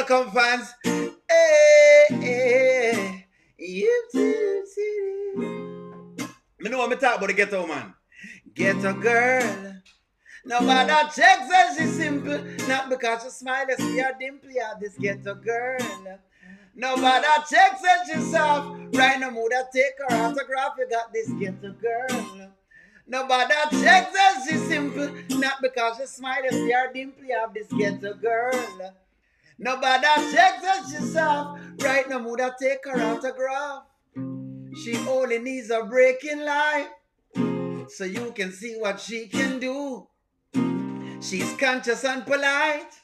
welcome fans. Hey, hey, me know what me talk about the ghetto man. Ghetto girl. Nobody checks her, she's simple. Not because she smile, you see her dimple, yeah, this ghetto girl. Nobody checks her, she's soft. Right no mood, I take her autograph, you got this ghetto girl. Nobody checks her, she's simple. Not because she smile, you see her dimple, you have this ghetto girl. Nobody checks her, she's soft. Right no mood, I take her autograph. She only needs a break in life, so you can see what she can do. She's conscious and polite.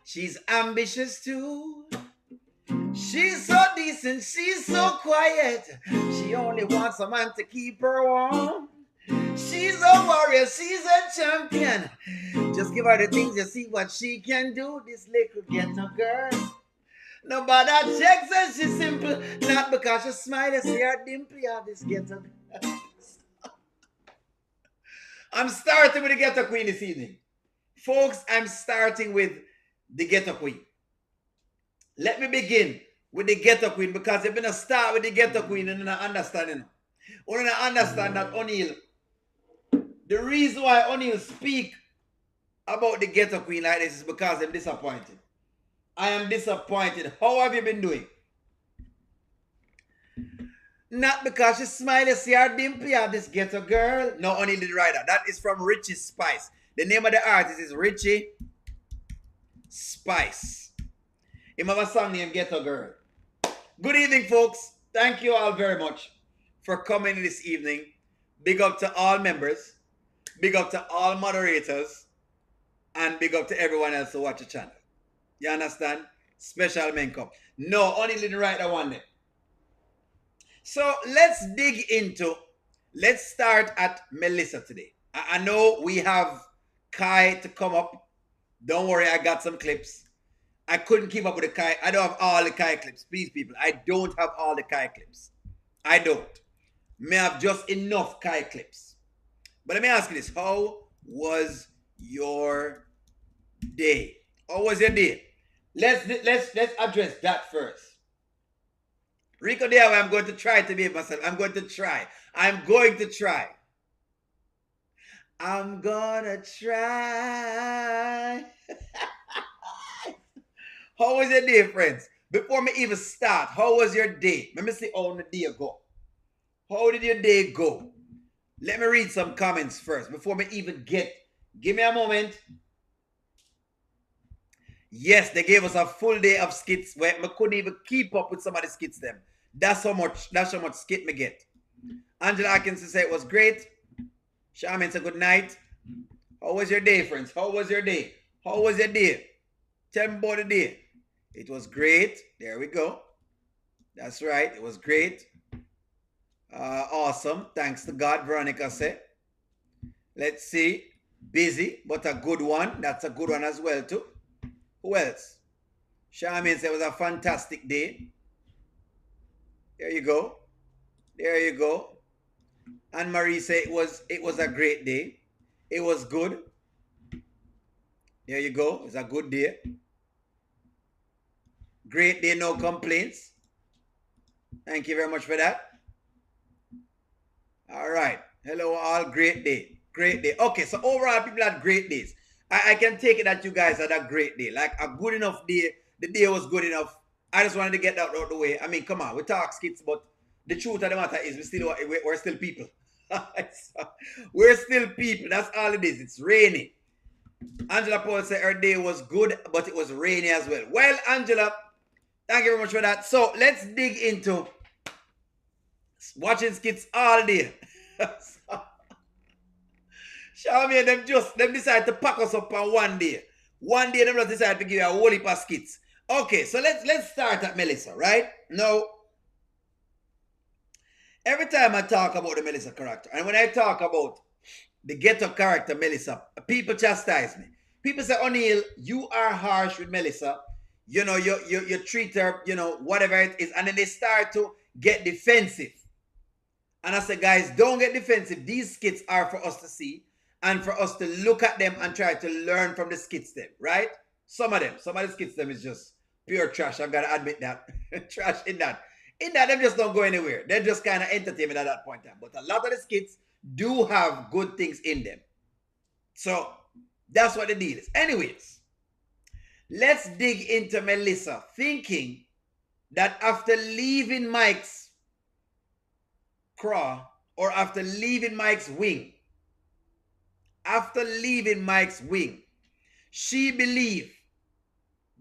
She's ambitious too. She's so decent, she's so quiet. She only wants a man to keep her warm. She's a warrior, she's a champion. Just give her the things, you see what she can do. This little ghetto girl. Nobody checks her, she's simple. Not because she smiles, see her dimple, you have this ghetto girl. I'm starting with the ghetto queen this evening. Folks, I'm starting with the ghetto queen. Let me begin with the ghetto queen because you're going to start with the ghetto queen and not understanding. You don't understand that O'Neal, the reason why O'Neal speak about the ghetto queen like this is because I'm disappointed. I am disappointed. How have you been doing? Not because she smiles, see her dimple, you have this ghetto girl. No, O'Neal did write that. That is from Richie Spice. The name of the artist is Richie Spice. He have a song named Ghetto Girl. Good evening, folks. Thank you all very much for coming this evening. Big up to all members. Big up to all moderators. And big up to everyone else who watch the channel. You understand? Special men come. No, O'Neal didn't write that one there. So let's dig into, let's start at Melissa today. I know we have Kai to come up. Don't worry, I got some clips. I couldn't keep up with the Kai. I don't have all the Kai clips. Please, people, I don't have all the Kai clips. I don't. May have just enough Kai clips. But let me ask you this. How was your day? How was your day? Let's address that first. Rico Day, I'm going to try to behave myself. I'm going to try. I'm going to try. I'm gonna try. How was your day, friends? Before me even start, how was your day? Let me see how the day go. How did your day go? Let me read some comments first before me even give me a moment. Yes, they gave us a full day of skits where I couldn't even keep up with some of the skits them. That's how much skit me get. Angela Atkinson said it was great. Shaman said good night. How was your day, friends? How was your day? How was your day? Tell me about the day. It was great. There we go. That's right. It was great. Awesome. Thanks to God, Veronica said. Let's see. Busy, but a good one. That's a good one as well, too. Who else? Charmaine said it was a fantastic day. There you go. There you go. Anne Marie said it was a great day. It was good. There you go. It was a good day. Great day, no complaints. Thank you very much for that. All right. Hello all. Great day. Great day. Okay, so overall people had great days. I can take it that you guys had a great day. Like a good enough day. The day was good enough. I just wanted to get that out of the way. I mean, come on. We talk skits, but the truth of the matter is we're still people. We're still people. That's all it is. It's rainy. Angela Paul said her day was good, but it was rainy as well. Well, Angela, thank you very much for that. So let's dig into watching skits all day. Charmaine, them decide to pack us up on one day. One day, them just decide to give you a whole heap of skits. Okay, so let's start at Melissa, right? Now, every time I talk about the Melissa character, and when I talk about the ghetto character Melissa, people chastise me. People say, O'Neal, you are harsh with Melissa. You know, you treat her, you know, whatever it is, and then they start to get defensive. And I say, guys, don't get defensive. These skits are for us to see and for us to look at them and try to learn from the skits them, right? Some of them. Some of the skits them is just pure trash. I've got to admit that. Trash in that. In that, them just don't go anywhere. They're just kind of entertainment at that point in time. But a lot of the skits do have good things in them. So that's what the deal is. Anyways, let's dig into Melissa thinking that after leaving Mike's craw or after leaving Mike's wing, she believed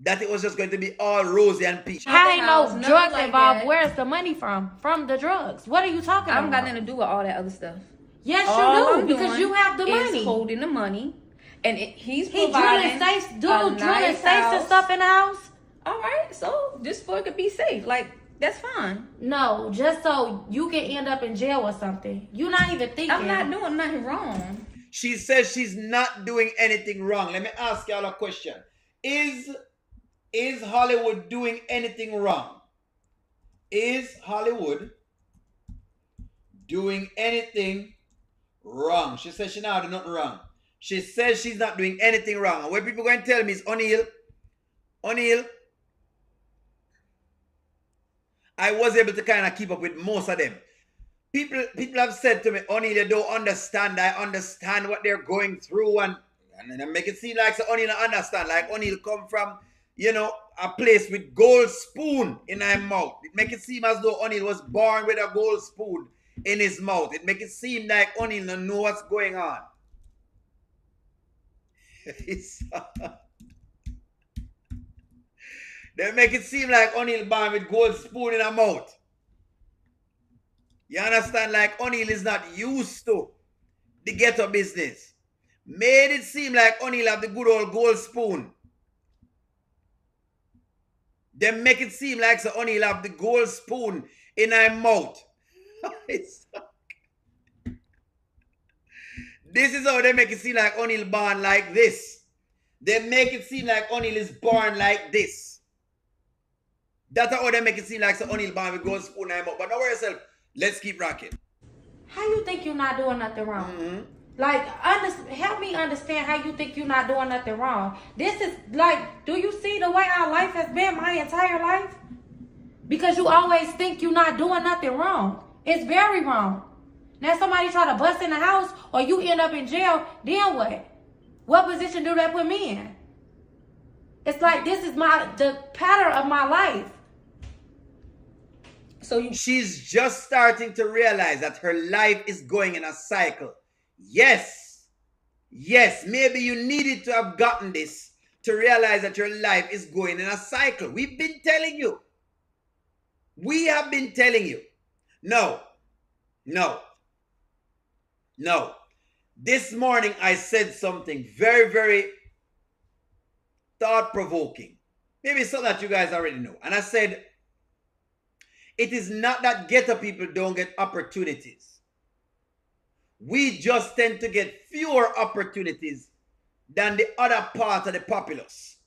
that it was just going to be all rosy and peach. How ain't no drugs involved? Where's the money from? From the drugs. What are you talking about? I don't got nothing to do with all that other stuff. Yes, all you do, because you have the money. He's holding the money, and he's providing drilling safes and stuff in the house. All right, so just for it could be safe, like that's fine. No, just so you can end up in jail or something. You're not even thinking. I'm not doing nothing wrong. She says she's not doing anything wrong. Let me ask y'all a question. Is Hollywood doing anything wrong? Is Hollywood doing anything wrong? She says she's not doing nothing wrong. She says she's not doing anything wrong. And what people going to tell me is, O'Neal, I was able to kind of keep up with most of them. People have said to me, O'Neal, you don't understand. I understand what they're going through. And they make it seem like so O'Neal don't understand. Like O'Neal come from, a place with gold spoon in her mouth. It make it seem as though O'Neal was born with a gold spoon in his mouth. It make it seem like O'Neal don't know what's going on. They make it seem like O'Neal born with gold spoon in her mouth. You understand? Like O'Neal is not used to the ghetto business. Made it seem like O'Neal have the good old gold spoon. They make it seem like so O'Neal have the gold spoon in her mouth. This is how they make it seem like O'Neal born like this. They make it seem like O'Neal is born like this. That's how they make it seem like so O'Neal born with gold spoon in her mouth. But don't worry yourself. Let's keep rocking. How you think you're not doing nothing wrong? Mm-hmm. Like, help me understand how you think you're not doing nothing wrong. This is like, do you see the way our life has been my entire life? Because you always think you're not doing nothing wrong. It's very wrong. Now somebody try to bust in the house or you end up in jail, then what? What position do that put me in? It's like this is the pattern of my life. So she's just starting to realize that her life is going in a cycle. Yes, maybe you needed to have gotten this to realize that your life is going in a cycle. We've been telling you. We have been telling you. No. This morning I said something very, very thought-provoking. Maybe something that you guys already know. And I said, it is not that ghetto people don't get opportunities. We just tend to get fewer opportunities than the other part of the populace.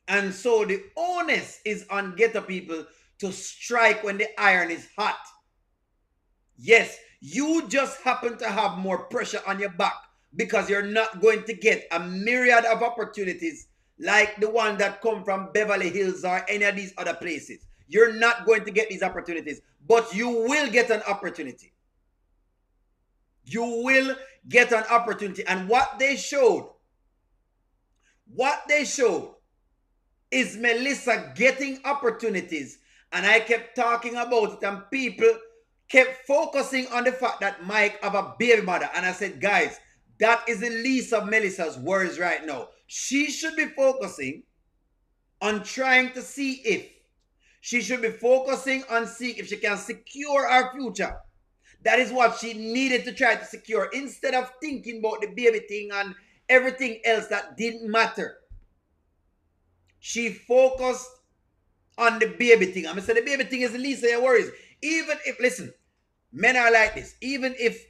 And so the onus is on ghetto people to strike when the iron is hot. Yes, you just happen to have more pressure on your back because you're not going to get a myriad of opportunities like the one that come from Beverly Hills or any of these other places. You're not going to get these opportunities, but you will get an opportunity. You will get an opportunity. And what they showed is Melissa getting opportunities. And I kept talking about it and people kept focusing on the fact that Mike have a baby mother. And I said, guys, that is the least of Melissa's worries right now. She should be focusing on trying to see if she should be focusing on seeing if she can secure her future. That is what she needed to try to secure instead of thinking about the baby thing and everything else that didn't matter. She focused on the baby thing. I'm going to say the baby thing is the least of your worries. Even if, listen, men are like this. Even if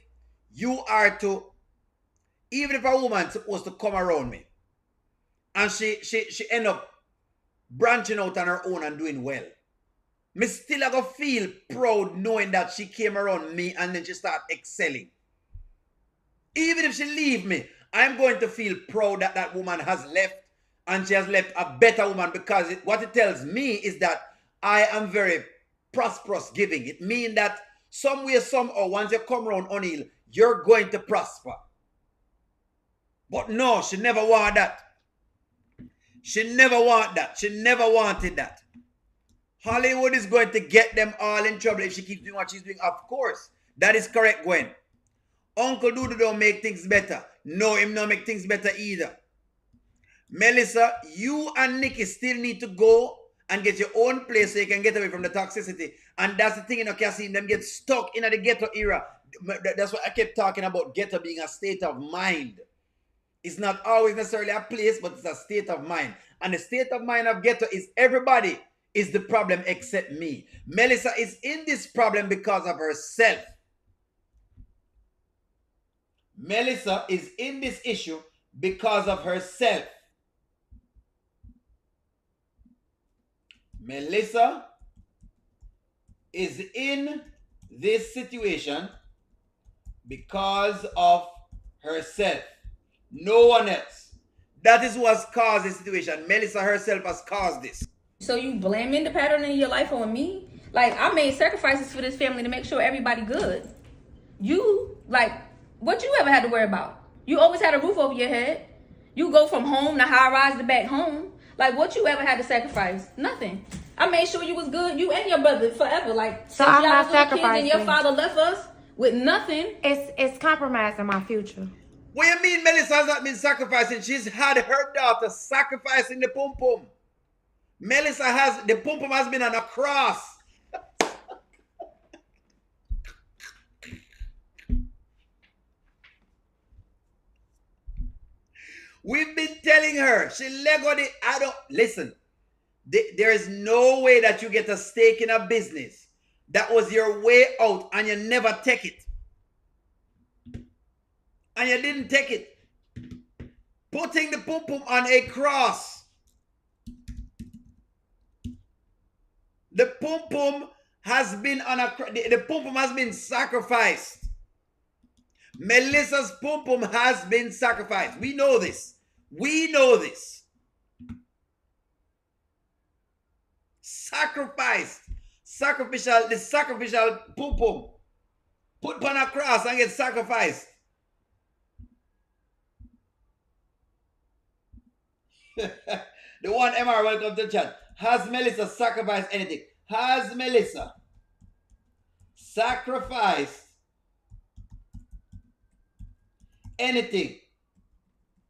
a woman's supposed to come around me and she end up branching out on her own and doing well, me still I go feel proud knowing that she came around me and then she start excelling. Even if she leave me, I'm going to feel proud that that woman has left and she has left a better woman, because what it tells me is that I am very prosperous giving. It means that somewhere, somehow, once you come around O'Neill, you're going to prosper. But no, she never wanted that. She never wanted that. She never wanted that. Hollywood is going to get them all in trouble if she keeps doing what she's doing. Of course. That is correct, Gwen. Uncle Dudu don't make things better. No, him don't make things better either. Melissa, you and Nikki still need to go and get your own place so you can get away from the toxicity. And that's the thing, you know, Cassie, them get stuck in the ghetto era. That's what I kept talking about, ghetto being a state of mind. It's not always necessarily a place, but it's a state of mind. And the state of mind of ghetto is everybody is the problem except me. Melissa is in this problem because of herself. Melissa is in this issue because of herself. Melissa is in this situation because of herself. No one else. That is what has caused this situation. Melissa herself has caused this. So you blaming the pattern in your life on me? Like, I made sacrifices for this family to make sure everybody good. You, like, what you ever had to worry about? You always had a roof over your head. You go from home to high rise to back home. Like, what you ever had to sacrifice? Nothing. I made sure you was good, you and your brother, forever. Like, so I'm not sacrificing. And your father left us with nothing. It's compromising my future. What you mean Melissa has not been sacrificing? She's had her daughter sacrificing the pum-pum. Melissa has, the pum-pum has been on a cross. We've been telling her, she legoed it. I don't, listen, there is no way that you get a stake in a business that was your way out and you never take it. And you didn't take it. Putting the pum-pum on a cross. The pum-pum has been on a, the pum-pum has been sacrificed. Melissa's pum-pum has been sacrificed. We know this. We know this. Sacrificed. Sacrificial, the sacrificial pum-pum. Put on a cross and get sacrificed. The one MR, welcome to the chat. Has Melissa sacrificed anything? Has Melissa sacrificed anything?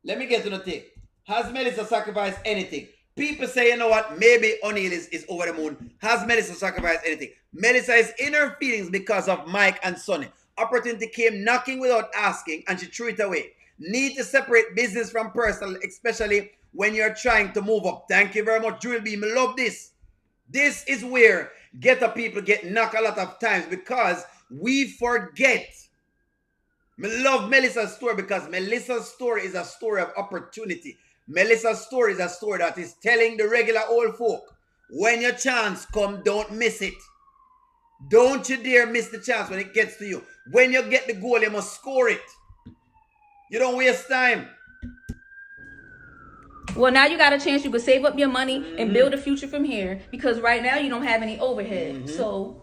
Let me get to the thing. Has Melissa sacrificed anything? People say, you know what, maybe O'Neill is over the moon. Has Melissa sacrificed anything? Melissa is in her feelings because of Mike and Sonny. Opportunity came knocking without asking and she threw it away. Need to separate business from personal, especially when you're trying to move up. Thank you very much, Jewel Beam. I love this. This is where ghetto people get knocked a lot of times because we forget. I love Melissa's story because Melissa's story is a story of opportunity. Melissa's story is a story that is telling the regular old folk, when your chance come, don't miss it. Don't you dare miss the chance when it gets to you. When you get the goal, you must score it. You don't waste time. Well, now you got a chance. You could save up your money and build a future from here because right now you don't have any overhead. So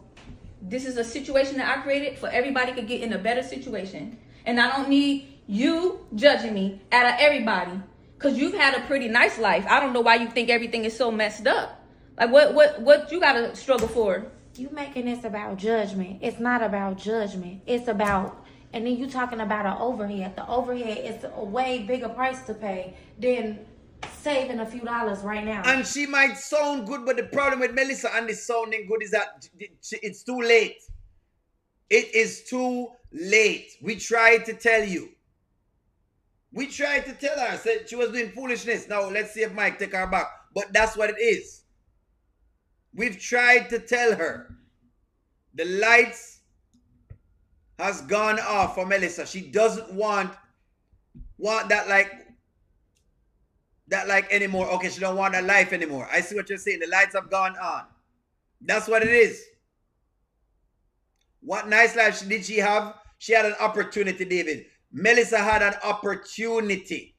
this is a situation that I created for everybody to get in a better situation. And I don't need you judging me out of everybody because you've had a pretty nice life. I don't know why you think everything is so messed up. Like what you got to struggle for? You making this about judgment. It's not about judgment. It's about, and then you talking about an overhead. The overhead is a way bigger price to pay than saving a few dollars right now. And she might sound good, but the problem with Melissa and the sounding good is that it's too late. It is too late. We tried to tell you. We tried to tell her. Said she was doing foolishness. Now let's see if Mike take her back. But that's what it is. We've tried to tell her. The lights has gone off for Melissa. She doesn't want that like anymore. Okay, she don't want that life anymore. I see what you're saying. The lights have gone on. That's what it is. What nice life did she have? She had an opportunity, David. Melissa had an opportunity.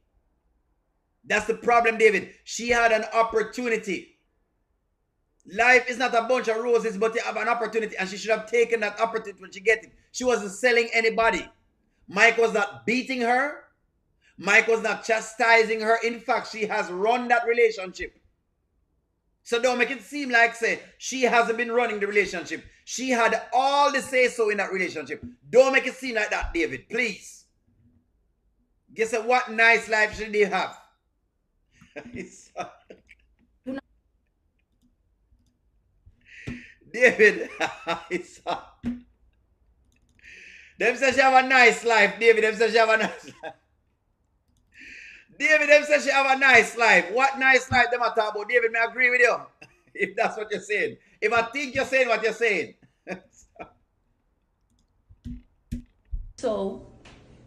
That's the problem, David. She had an opportunity. Life is not a bunch of roses, but you have an opportunity, and she should have taken that opportunity when she get it. She wasn't selling anybody. Mike was not beating her. Mike was not chastising her. In fact, she has run that relationship. So don't make it seem like, say, she hasn't been running the relationship. She had all the say-so in that relationship. Don't make it seem like that, David, please. Guess what nice life should they have? David, them say she have a nice life, David. Them say she have a nice life. David, them say she have a nice life. What nice life them are talking about? David, may I agree with you? If that's what you're saying. If I think you're saying what you're saying. So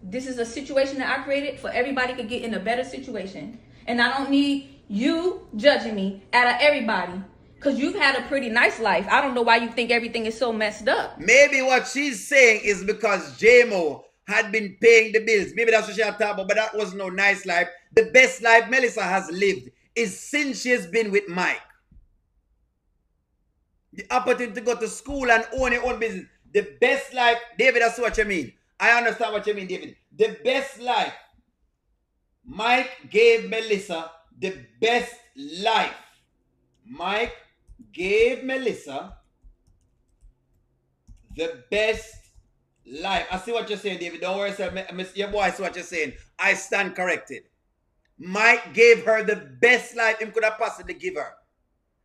this is a situation that I created for everybody to get in a better situation. And I don't need you judging me out of everybody. Because you've had a pretty nice life. I don't know why you think everything is so messed up. Maybe what she's saying is because J-Mo had been paying the bills. Maybe that's what she had talked about, but that was no nice life. The best life Melissa has lived is since she's been with Mike. The opportunity to go to school and own your own business. The best life, David, that's what you mean. I understand what you mean, David. The best life. Mike gave Melissa the best life. Mike gave Melissa the best life. I see what you're saying, David. Don't worry, sir. Your boy, I see what you're saying. I stand corrected. Mike gave her the best life he could have possibly give her.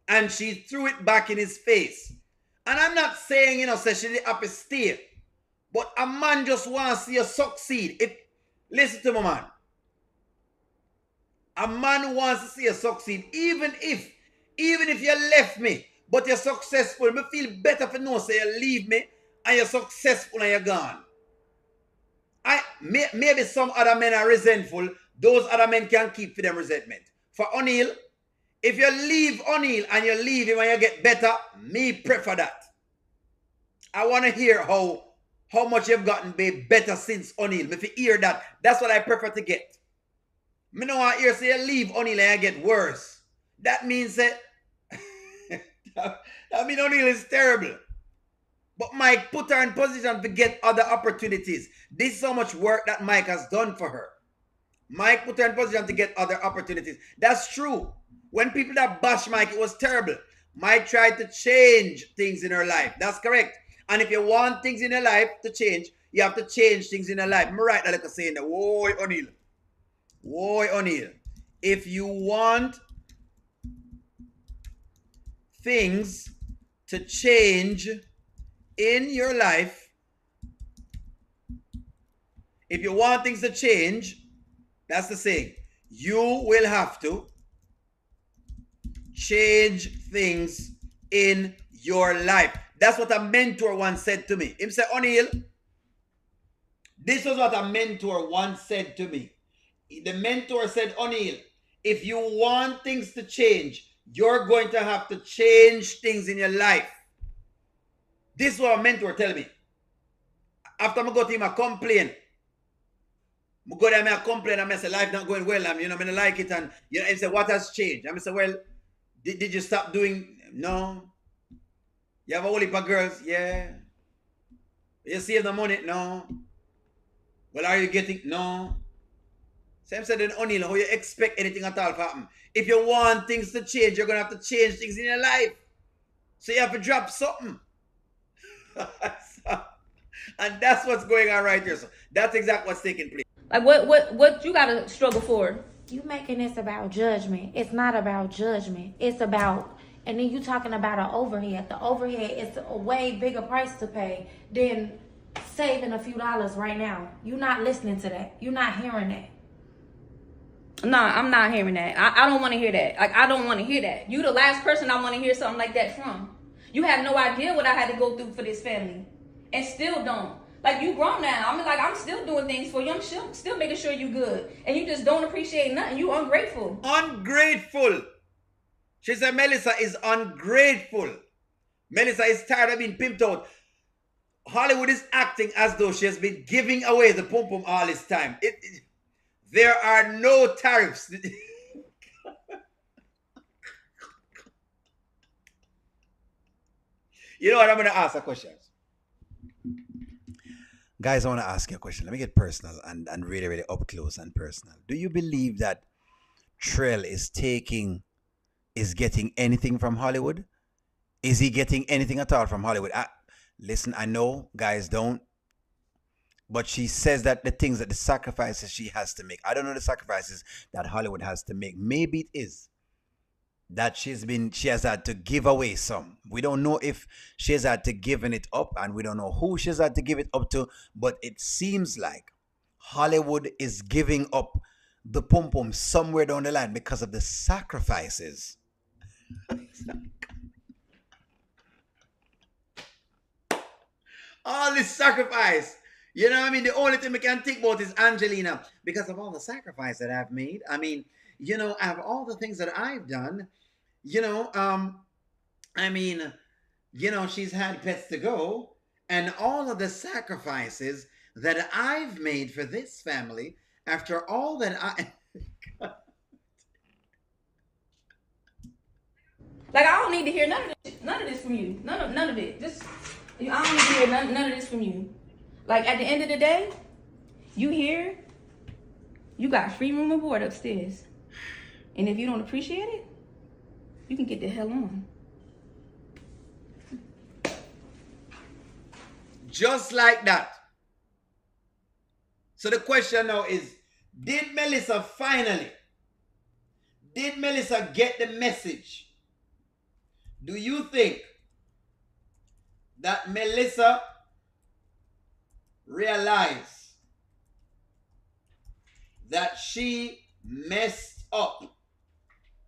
And she threw it back in his face. And I'm not saying, say she didn't have to stay. But a man just wants to see you succeed. Listen to me, man. A man wants to see you succeed. Even if you left me, but you're successful, me feel better for no say you leave me and you're successful and you're gone. Maybe some other men are resentful. Those other men can keep for them resentment. For O'Neal, if you leave O'Neal and you leave him and you get better, me prefer that. I want to hear how much you've gotten better since O'Neal. If you hear that, that's what I prefer to get. Me no want to hear say you leave O'Neal and you get worse. That means that that means O'Neal is terrible. But Mike put her in position to get other opportunities. This is so much work that Mike has done for her. Mike put her in position to get other opportunities. That's true. When people that bash Mike, it was terrible. Mike tried to change things in her life. That's correct. And if you want things in your life to change, you have to change things in your life. I'm right that like I saying that. Whoa, O'Neal. Whoa, O'Neal. If you want things to change in your life, if you want things to change, that's the saying, you will have to change things in your life. That's what a mentor once said to me. He said, O'Neal, this was what a mentor once said to me. The mentor said, O'Neal, if you want things to change, you're going to have to change things in your life. This is what a mentor tell me. After I go to him, I complain. I go there, I complain, and I say, life not going well, I don't like it. And he say, what has changed? I say, well, did you stop doing? No. You have a whole heap of girls? Yeah. You save the money? No. Well, are you getting? No. Sam said, then O'Neal, how you expect anything at all to happen? If you want things to change, you're going to have to change things in your life. So you have to drop something. And that's what's going on right here. So that's exactly what's taking place. Like what you got to struggle for? You making this about judgment. It's not about judgment. It's about, and then you talking about an overhead. The overhead is a way bigger price to pay than saving a few dollars right now. You're not listening to that. You're not hearing that. No, I'm not hearing that. I don't want to hear that. Like, I don't want to hear that. You the last person I want to hear something like that from. You have no idea what I had to go through for this family. And still don't. Like, you grown now. I'm still doing things for you. I'm still making sure you good. And you just don't appreciate nothing. You ungrateful. Ungrateful. She said Melissa is ungrateful. Melissa is tired of being pimped out. Hollywood is acting as though she has been giving away the pum-pum all this time. There are no tariffs. You know what? I'm going to ask a question. Guys, I want to ask you a question. Let me get personal and really, really up close and personal. Do you believe that Trell is getting anything from Hollywood? Is he getting anything at all from Hollywood? Listen, I know guys don't, but she says that the sacrifices she has to make. I don't know the sacrifices that Hollywood has to make. Maybe it is that she has had to give away some. We don't know if she has had to given it up, and we don't know who she has had to give it up to, but it seems like Hollywood is giving up the pum pum somewhere down the line because of the sacrifices. All this sacrifice. You know what I mean? The only thing we can think about is Angelina because of all the sacrifice that I've made. I mean, I have all the things that I've done. You know, I mean, she's had pets to go, and all of the sacrifices that I've made for this family after all that I. Like, I don't need to hear none of this from you. None of it. Just, I don't need to hear none of this from you. Like, at the end of the day, you here, you got free room and board upstairs. And if you don't appreciate it, you can get the hell on. Just like that. So the question now is, did Melissa get the message? Do you think that Melissa realized that she messed up?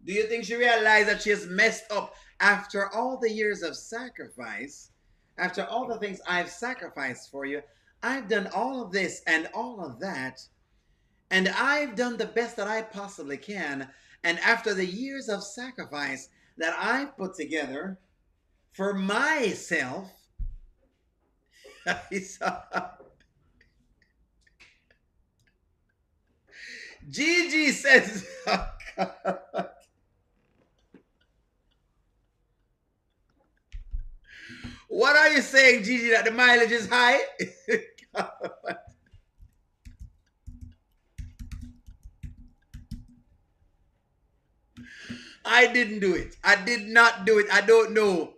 Do you think she realized that she has messed up after all the years of sacrifice, after all the things I've sacrificed for you? I've done all of this and all of that, and I've done the best that I possibly can. And after the years of sacrifice that I've put together for myself, Gigi says, what are you saying, Gigi, that the mileage is high? I didn't do it. I did not do it. I don't know.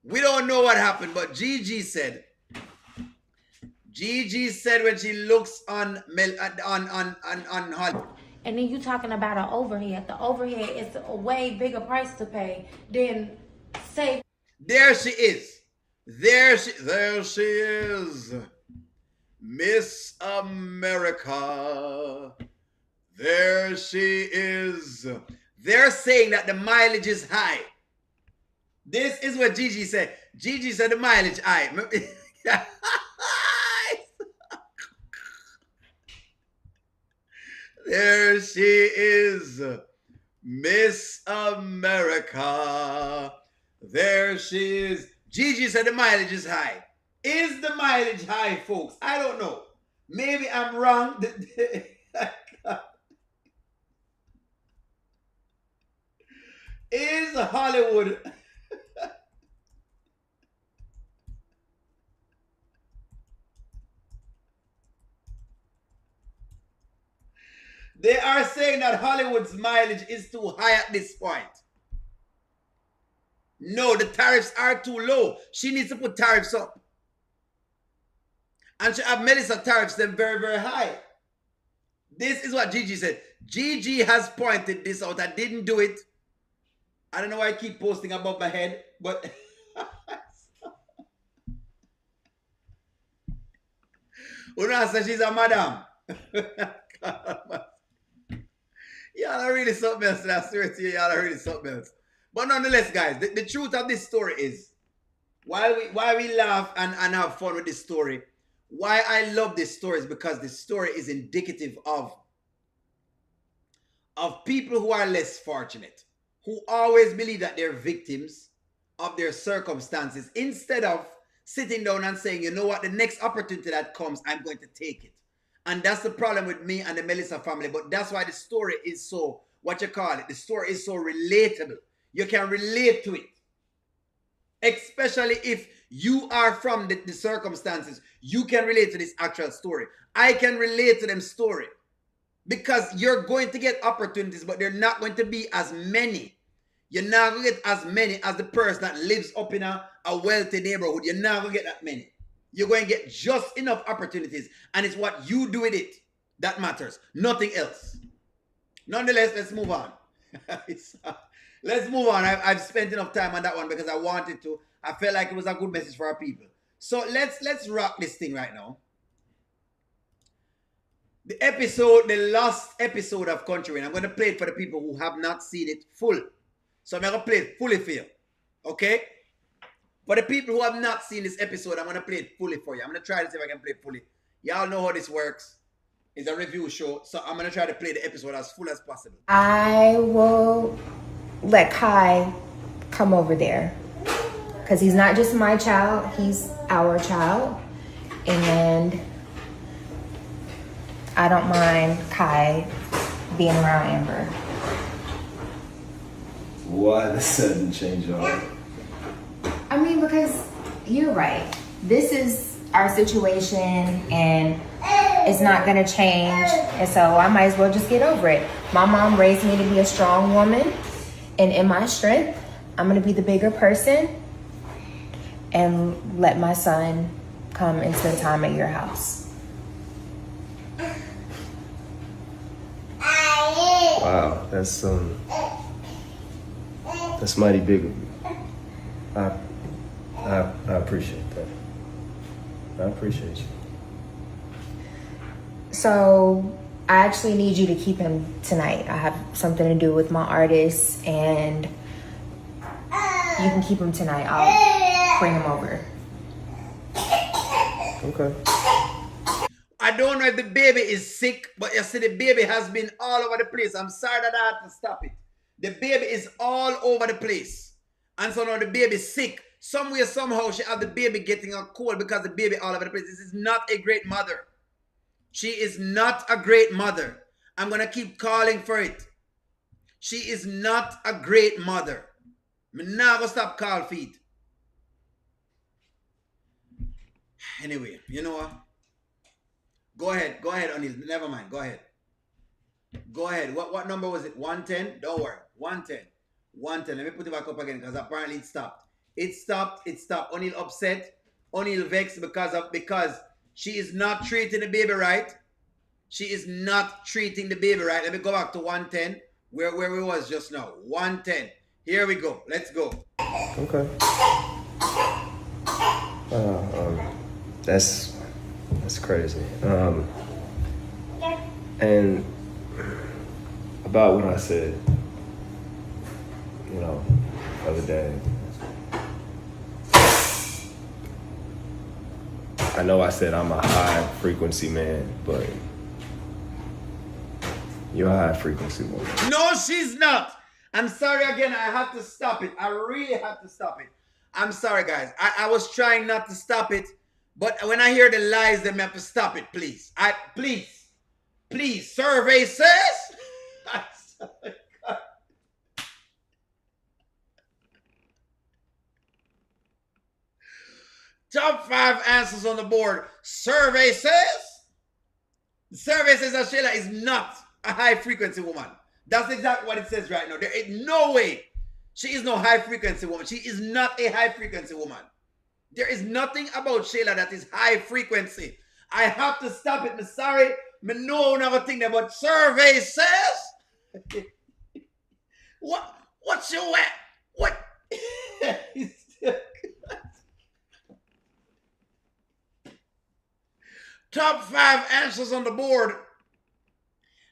We don't know what happened, but Gigi said when she looks on Hollywood. And then you talking about an overhead. The overhead is a way bigger price to pay than say. There she is. There she is. Miss America. There she is. They're saying that the mileage is high. This is what Gigi said. Gigi said the mileage high. There she is. Miss America. There she is. Gigi said the mileage is high. Is the mileage high, folks? I don't know. Maybe I'm wrong. Is Hollywood... They are saying that Hollywood's mileage is too high at this point. No, the tariffs are too low. She needs to put tariffs up. And she have Melissa tariffs them very, very high. This is what Gigi said. Gigi has pointed this out. I didn't do it. I don't know why I keep posting above my head, but... Una says she's a madam. Y'all are really something else. I swear to you, y'all are really something else. But nonetheless, guys, the truth of this story is, why we laugh and have fun with this story, why I love this story is because this story is indicative of people who are less fortunate, who always believe that they're victims of their circumstances, instead of sitting down and saying, you know what, the next opportunity that comes, I'm going to take it. And that's the problem with me and the Melissa family. But that's why the story is so, the story is so relatable. You can relate to it. Especially if you are from the circumstances. You can relate to this actual story. I can relate to them story. Because you're going to get opportunities, but they're not going to be as many. You're not going to get as many as the person that lives up in a wealthy neighborhood. You're not going to get that many. You're going to get just enough opportunities. And it's what you do with it that matters. Nothing else. Nonetheless, let's move on. Let's move on. I've spent enough time on that one because I wanted to. I felt like it was a good message for our people. So let's rock this thing right now. The last episode of Kountry Wayne, I'm going to play it for the people who have not seen it full. So I'm going to play it fully for you. Okay? For the people who have not seen this episode, I'm going to play it fully for you. I'm going to try to see if I can play it fully. Y'all know how this works. It's a review show. So I'm going to try to play the episode as full as possible. I will let Kai come over there. Because he's not just my child, he's our child. And I don't mind Kai being around Amber. Why the sudden change of heart? I mean, because you're right. This is our situation and it's not gonna change. And so I might as well just get over it. My mom raised me to be a strong woman. And in my strength, I'm gonna be the bigger person and let my son come and spend time at your house. Wow, that's mighty big of you. I appreciate that. I appreciate you. So I actually need you to keep him tonight. I have something to do with my artist and you can keep him tonight. I'll bring him over. Okay. I don't know if the baby is sick, but you see the baby has been all over the place. I'm sorry that I had to stop it. The baby is all over the place. And so now the baby is sick. Somewhere, somehow, she had the baby getting a cold because the baby all over the place. This is not a great mother. She is not a great mother. I'm going to keep calling for it. She is not a great mother. I'm not going to stop calling for it. Anyway, you know what? Go ahead, Anil. Never mind. Go ahead. Go ahead. What number was it? 110? Don't worry. 110. 110. Let me put it back up again because apparently it stopped. It stopped. Anil upset. Anil vexed because she is not treating the baby right. She is not treating the baby right. Let me go back to 110. Where we was just now. 110. Here we go. Let's go. Okay. That's crazy. And about what I said, the other day. I know I said I'm a high frequency man, but you're a high frequency woman. No, she's not. I'm sorry again. I have to stop it. I really have to stop it. I'm sorry, guys. I was trying not to stop it, but when I hear the lies, then I have to stop it, please. Please. Survey says. Top 5 answers on the board. Survey says that Shayla is not a high frequency woman. That's exactly what it says right now. There is no way she is no high frequency woman. She is not a high frequency woman. There is nothing about Shayla that is high frequency. I have to stop it. I'm sorry. I know another thing there, but survey says. What's your what? What? Top 5 answers on the board.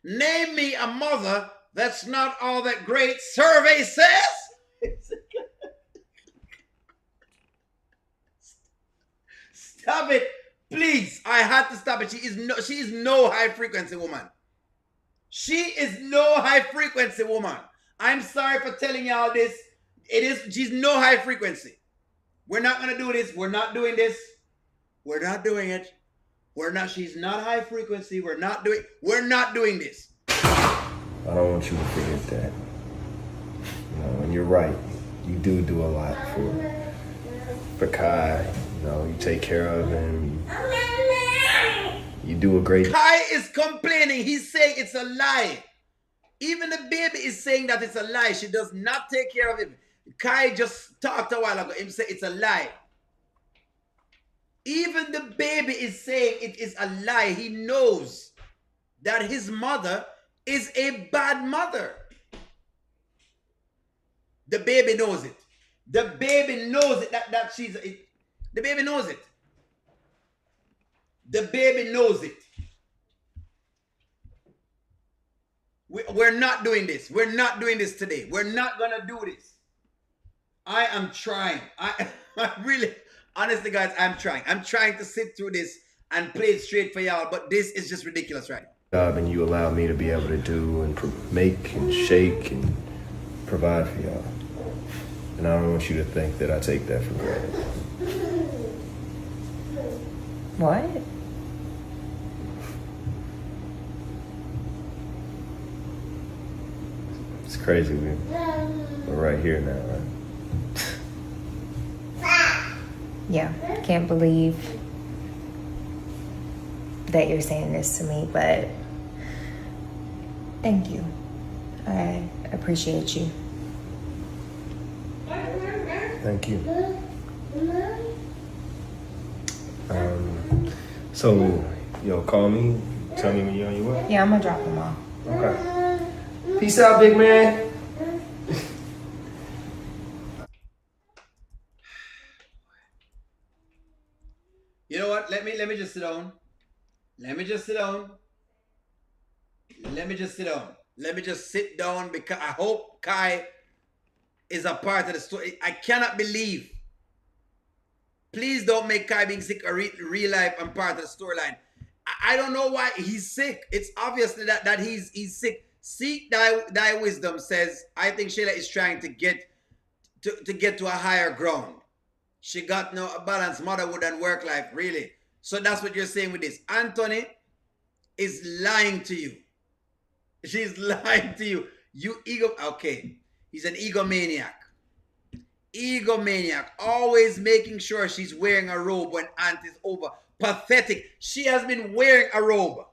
Name me a mother that's not all that great. Survey says. Stop it. Please. I had to stop it. She is no high frequency woman. She is no high frequency woman. I'm sorry for telling y'all this. She's no high frequency. We're not going to do this. We're not doing this. We're not doing it. She's not high frequency. We're not doing this. I don't want you to forget that. And you're right. You do a lot for for Kai. You know, you take care of him. You do a great. Kai is complaining. He's saying it's a lie. Even the baby is saying that it's a lie. She does not take care of him. Kai just talked a while ago. Him say it's a lie. Even the baby is saying it is a lie. He knows that his mother is a bad mother. The baby knows it. The baby knows it. That she's it. The baby knows it. The baby knows it. We're not doing this. We're not doing this today. We're not gonna do this. I am trying. I really, honestly, guys, I'm trying. I'm trying to sit through this and play it straight for y'all, but this is just ridiculous right now. Job and you allow me to be able to do and make and shake and provide for y'all. And I don't want you to think that I take that for granted. What? It's crazy. We're right here now, right? Yeah, can't believe that you're saying this to me, but thank you. I appreciate you. Thank you. So, yo, call me. Tell me when you're on your way. Yeah, I'm gonna drop them off. Okay. Peace out, big man. You know what? Let me just sit down. Let me just sit down. Let me just sit down. Let me just sit down because I hope Kai is a part of the story. I cannot believe. Please don't make Kai being sick a real life and part of the storyline. I don't know why he's sick. It's obviously that he's sick. Seek thy wisdom says, I think Shayla is trying to get to a higher ground. She got no balance motherhood and work life, really. So that's what you're saying with this. Anthony is lying to you. She's lying to you. You ego. Okay. He's an egomaniac. Egomaniac. Always making sure she's wearing a robe when Aunt is over. Pathetic. She has been wearing a robe.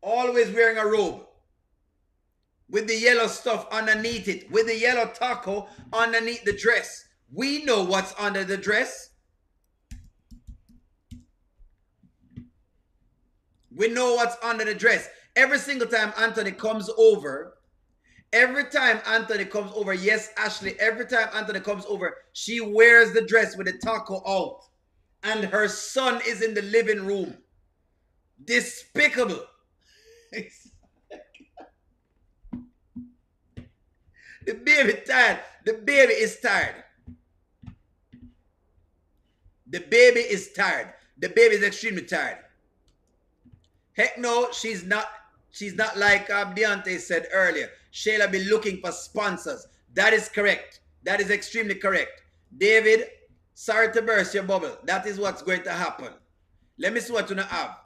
Always wearing a robe. With the yellow stuff underneath it. With the yellow taco underneath the dress. We know what's under the dress. We know what's under the dress. Every single time Anthony comes over, yes, Ashley, every time Anthony comes over, she wears the dress with the taco out. And her son is in the living room. Despicable. The baby tired. The baby is tired. The baby is tired. The baby is extremely tired. Heck no, she's not like Deontay said earlier. Shayla be looking for sponsors. That is correct. That is extremely correct. David, sorry to burst your bubble. That is what's going to happen. Let me see what you have.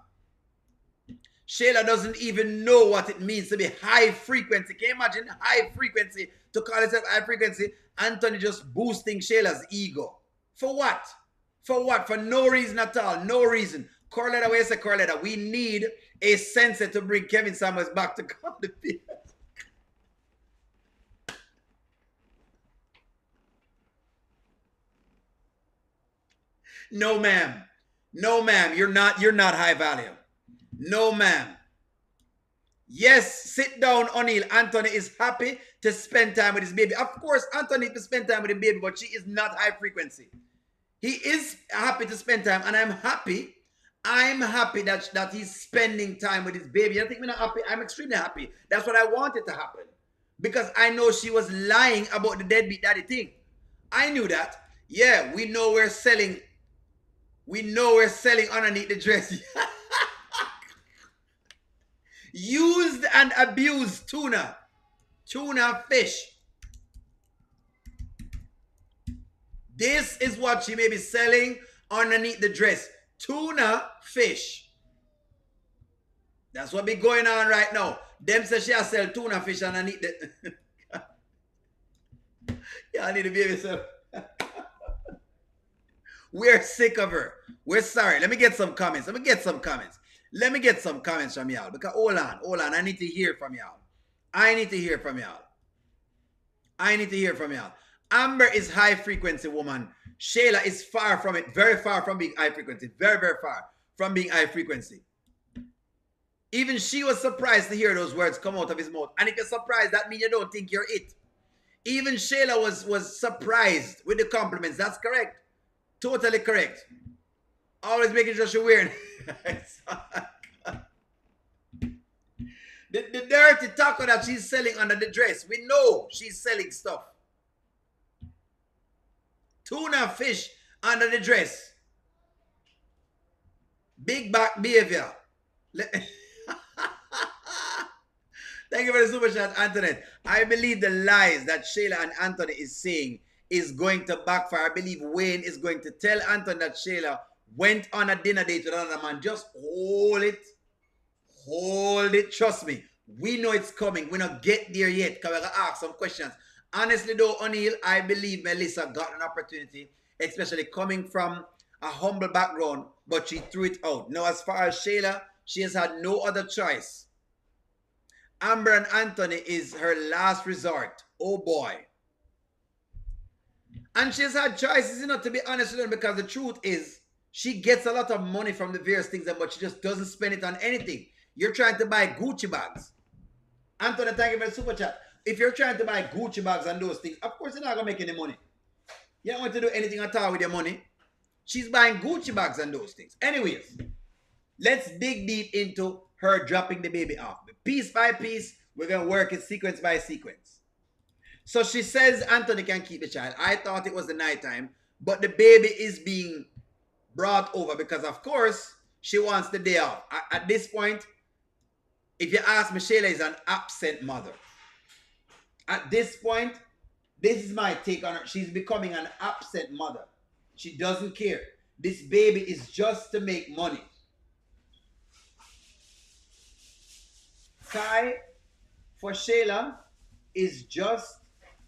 Shayla doesn't even know what it means to be high frequency. Can you imagine high frequency? To call itself high frequency, Anthony just boosting Shayla's ego. For what? For what? For no reason at all. No reason. Corletta, where you say Corletta? We need a sensor to bring Kevin Samuels back to come to the No, ma'am. No, ma'am. You're not high value. No, ma'am. Yes, sit down, O'Neill. Anthony is happy to spend time with his baby. Of course, Anthony to spend time with the baby, but she is not high frequency. He is happy to spend time, and I'm happy that he's spending time with his baby. I think we're not happy. I'm extremely happy. That's what I wanted to happen. Because I know she was lying about the deadbeat daddy thing. I knew that. Yeah, we know we're selling. We know we're selling underneath the dress. Used and abused tuna. Tuna fish. This is what she may be selling underneath the dress. Tuna fish. That's what be going on right now. Them say she has sell tuna fish underneath the... Yeah, I need to be yourself. We're sick of her. We're sorry. Let me get some comments. Let me get some comments from y'all. Because hold on. I need to hear from y'all. Amber is high frequency woman. Shayla is far from it. Very far from being high frequency. Very, very far from being high frequency. Even she was surprised to hear those words come out of his mouth. And if you're surprised, that means you don't think you're it. Even Shayla was surprised with the compliments. That's correct. Totally correct. Always making sure she's wearing. the dirty taco that she's selling under the dress. We know she's selling stuff. Tuna fish under the dress. Big back behavior. Thank you for the super chat, Antoinette. I believe the lies that Shayla and Anthony is saying is going to backfire. I believe Wayne is going to tell Anthony that Shayla went on a dinner date with another man. Just hold it. Hold it. Trust me. We know it's coming. We're not get there yet because we're going to ask some questions. Honestly though, O'Neill, I believe Melissa got an opportunity, especially coming from a humble background, but she threw it out. Now, as far as Shayla, she has had no other choice. Amber and Anthony is her last resort. Oh boy. And she's had choices, to be honest with them, because the truth is, she gets a lot of money from the various things, but she just doesn't spend it on anything. You're trying to buy Gucci bags. Anthony, thank you for the super chat. If you're trying to buy Gucci bags and those things, of course you're not going to make any money. You don't want to do anything at all with your money. She's buying Gucci bags and those things. Anyways, let's dig deep into her dropping the baby off. Piece by piece, we're going to work it sequence by sequence. So she says Anthony can keep the child. I thought it was the nighttime, but the baby is being brought over because, of course, she wants the day off. At this point, if you ask me, Shayla is an absent mother. At this point, this is my take on her. She's becoming an absent mother. She doesn't care. This baby is just to make money. Kai for Shayla is just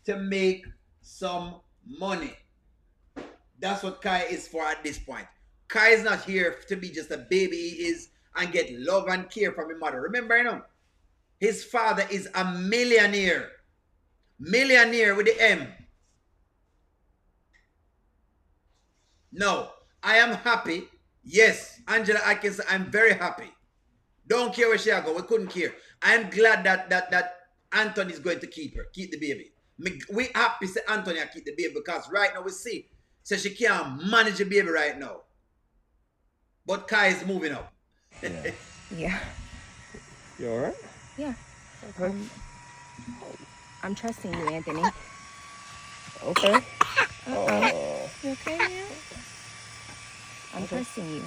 to make some money. That's what Kai is for at this point. Kai is not here to be just a baby. He is and get love and care from his mother. Remember, his father is a millionaire. Millionaire with the M. No, I am happy. Yes, Angela, I can say I'm very happy. Don't care where she go. We couldn't care. I'm glad that Anthony is going to keep the baby. We happy say Anthony keep the baby because right now we see so she can't manage the baby right now. But Kai is moving up. Yeah. You all right? Yeah. Okay. I'm trusting you, Anthony. Okay. You okay now? I'm trusting you.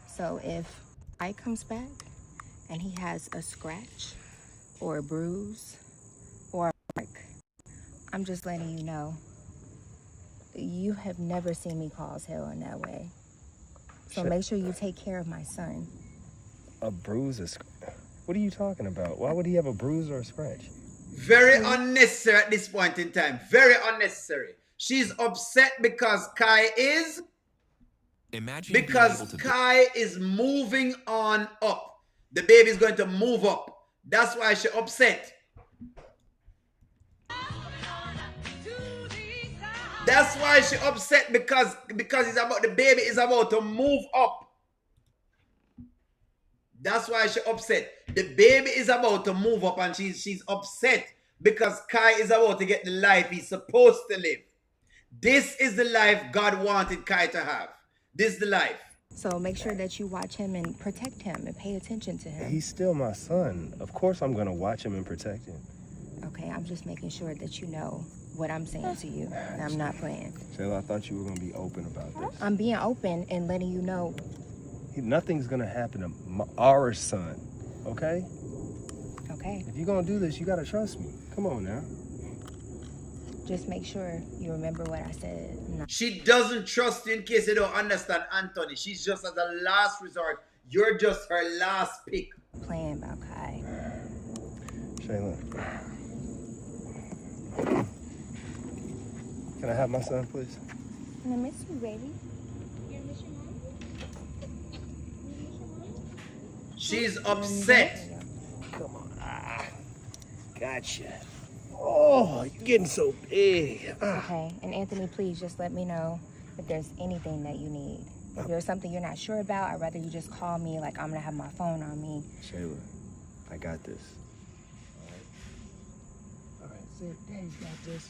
So if Ike comes back and he has a scratch or a bruise or a mark, I'm just letting you know. You have never seen me cause hell in that way. So make sure you take care of my son. A bruise? What are you talking about? Why would he have a bruise or a scratch? Very unnecessary at this point in time. Very unnecessary. She's upset because Kai is... Kai is moving on up. The baby is going to move up. That's why she's upset. That's why she's upset because the baby is about to move up. That's why she's upset. The baby is about to move up and she's upset because Kai is about to get the life he's supposed to live. This is the life God wanted Kai to have. This is the life. So make sure that you watch him and protect him and pay attention to him. He's still my son. Of course I'm going to watch him and protect him. Okay, I'm just making sure that you know what I'm saying to you. And I'm not playing. Shayla, I thought you were going to be open about this. I'm being open and letting you know. Nothing's going to happen to our son, okay? Okay. If you're going to do this, you got to trust me. Come on now. Just make sure you remember what I said. She doesn't trust you in case you don't understand Anthony. She's just as a last resort. You're just her last pick. Playing about Kai. Shayla. Can I have my son, please? I miss you, baby. She's upset. Come on. Gotcha. Oh, you're getting so big. Okay, and Anthony, please just let me know if there's anything that you need. If there's something you're not sure about, I'd rather you just call me, like I'm gonna have my phone on me. Shayla, I got this. All right, say, Daddy's got this.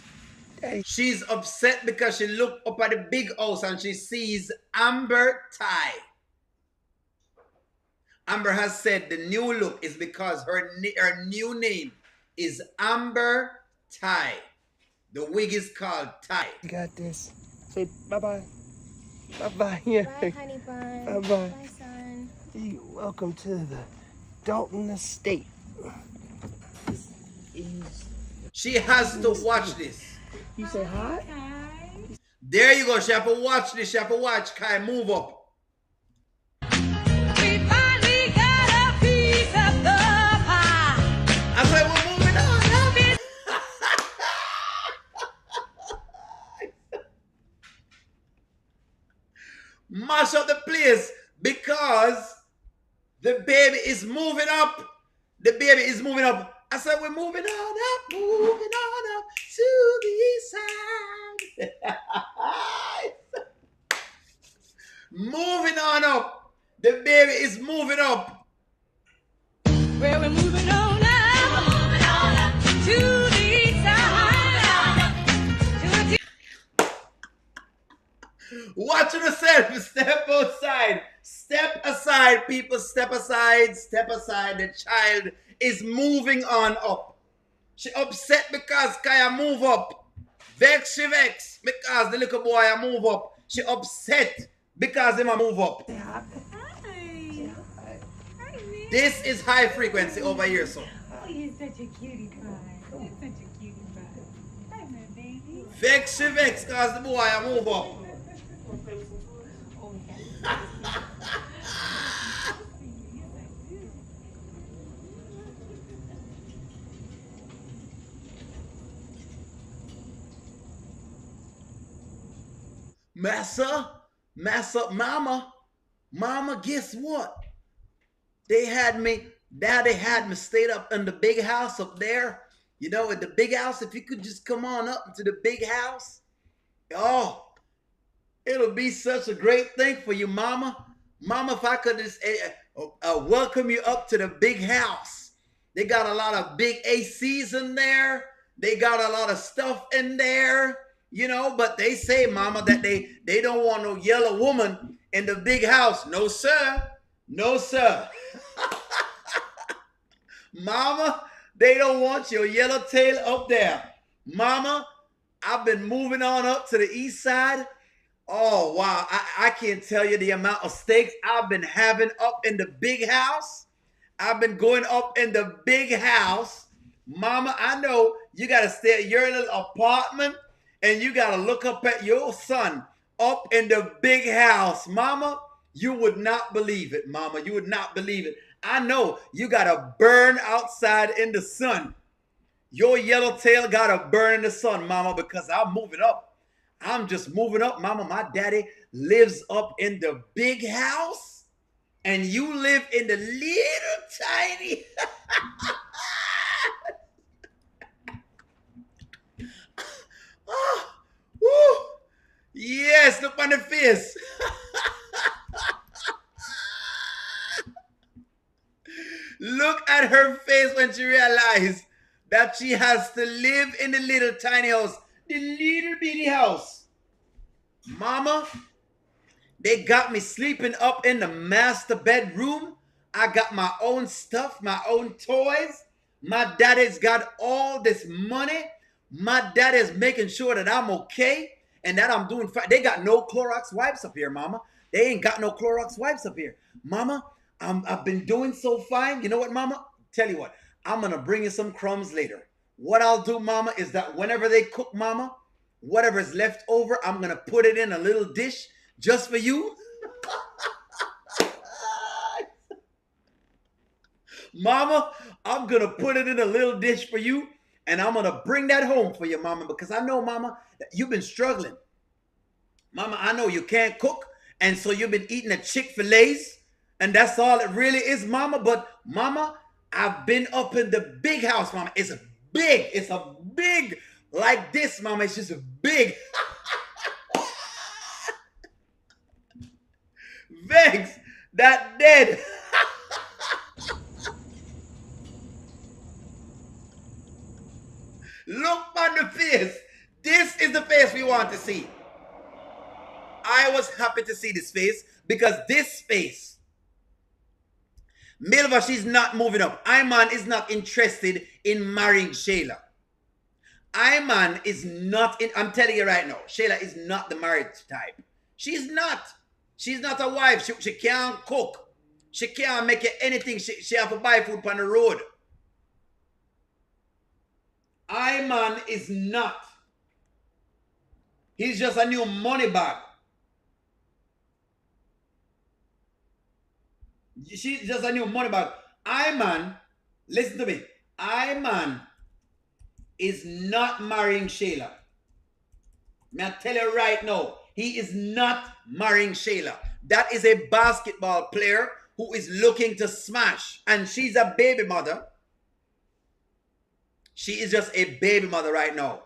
Daddy. She's upset because she looked up at the big house and she sees Amber Tai. Amber has said the new look is because her new name is Amber Tai. The wig is called Tai. You got this. Say bye-bye. Bye-bye. Yeah. Bye, honey bun. Bye-bye. Bye, son. Welcome to the Dalton Estate. She has to watch this. You say hi? There you go. She have to watch this. She have to watch Kai move up. I said we're moving on. Mash up the place because the baby is moving up. The baby is moving up. I said we're moving on up to the east side. Moving on up. The baby is moving up. Well, we're moving on up to the east side. Watch yourself. Step outside. Step aside, people. Step aside. Step aside. The child is moving on up. She upset because Kaya move up. Vex, she vex because the little boy a move up. She upset because him a move up. Hi. This is high frequency over here, so. Oh, you're such a cutie pie. You're such a cutie pie. Hi, my baby. Vex, she vex because the boy a move up. Massa, mama, guess what? Daddy had me stayed up in the big house up there. You know, at the big house, if you could just come on up into the big house. Oh, it'll be such a great thing for you, mama. Mama, if I could just welcome you up to the big house. They got a lot of big ACs in there. They got a lot of stuff in there. You know, but they say, mama, that they don't want no yellow woman in the big house. No, sir. No, sir. Mama, they don't want your yellow tail up there. Mama, I've been moving on up to the east side. Oh, wow. I can't tell you the amount of steaks I've been having up in the big house. I've been going up in the big house. Mama, I know you got to stay at your little apartment. And you got to look up at your son up in the big house. Mama, you would not believe it, mama. You would not believe it. I know you got to burn outside in the sun. Your yellow tail got to burn in the sun, mama, because I'm moving up. I'm just moving up, mama. My daddy lives up in the big house, and you live in the little tiny... Oh, woo. Yes, look on the face. Look at her face when she realized that she has to live in the little tiny house, the little bitty house. Mama, they got me sleeping up in the master bedroom. I got my own stuff, my own toys. My daddy's got all this money. My dad is making sure that I'm okay and that I'm doing fine. They got no Clorox wipes up here, mama. They ain't got no Clorox wipes up here. Mama, I've been doing so fine. You know what, mama? Tell you what, I'm going to bring you some crumbs later. What I'll do, mama, is that whenever they cook, mama, whatever's left over, I'm going to put it in a little dish just for you. Mama, I'm going to put it in a little dish for you. And I'm going to bring that home for you, mama, because I know, mama, that you've been struggling. Mama, I know you can't cook, and so you've been eating a Chick-fil-A's, and that's all it really is, Mama. But Mama, I've been up in the big house, Mama. It's a big like this, Mama. It's just a big. Vex, that dead. Look on the face. This is the face we want to see. I was happy to see this face because this face, Milva, she's not moving up. Iman is not interested in marrying Shayla. Iman is not in, I'm telling you right now, Shayla is not the marriage type. She's not. She's not a wife. She can't cook. She can't make you anything. She have to buy food on the road. Iman is not. He's just a new money bag. She's just a new money bag. Iman, listen to me. Iman is not marrying Shayla. May I tell you right now, he is not marrying Shayla. That is a basketball player who is looking to smash. And she's a baby mother. She is just a baby mother right now.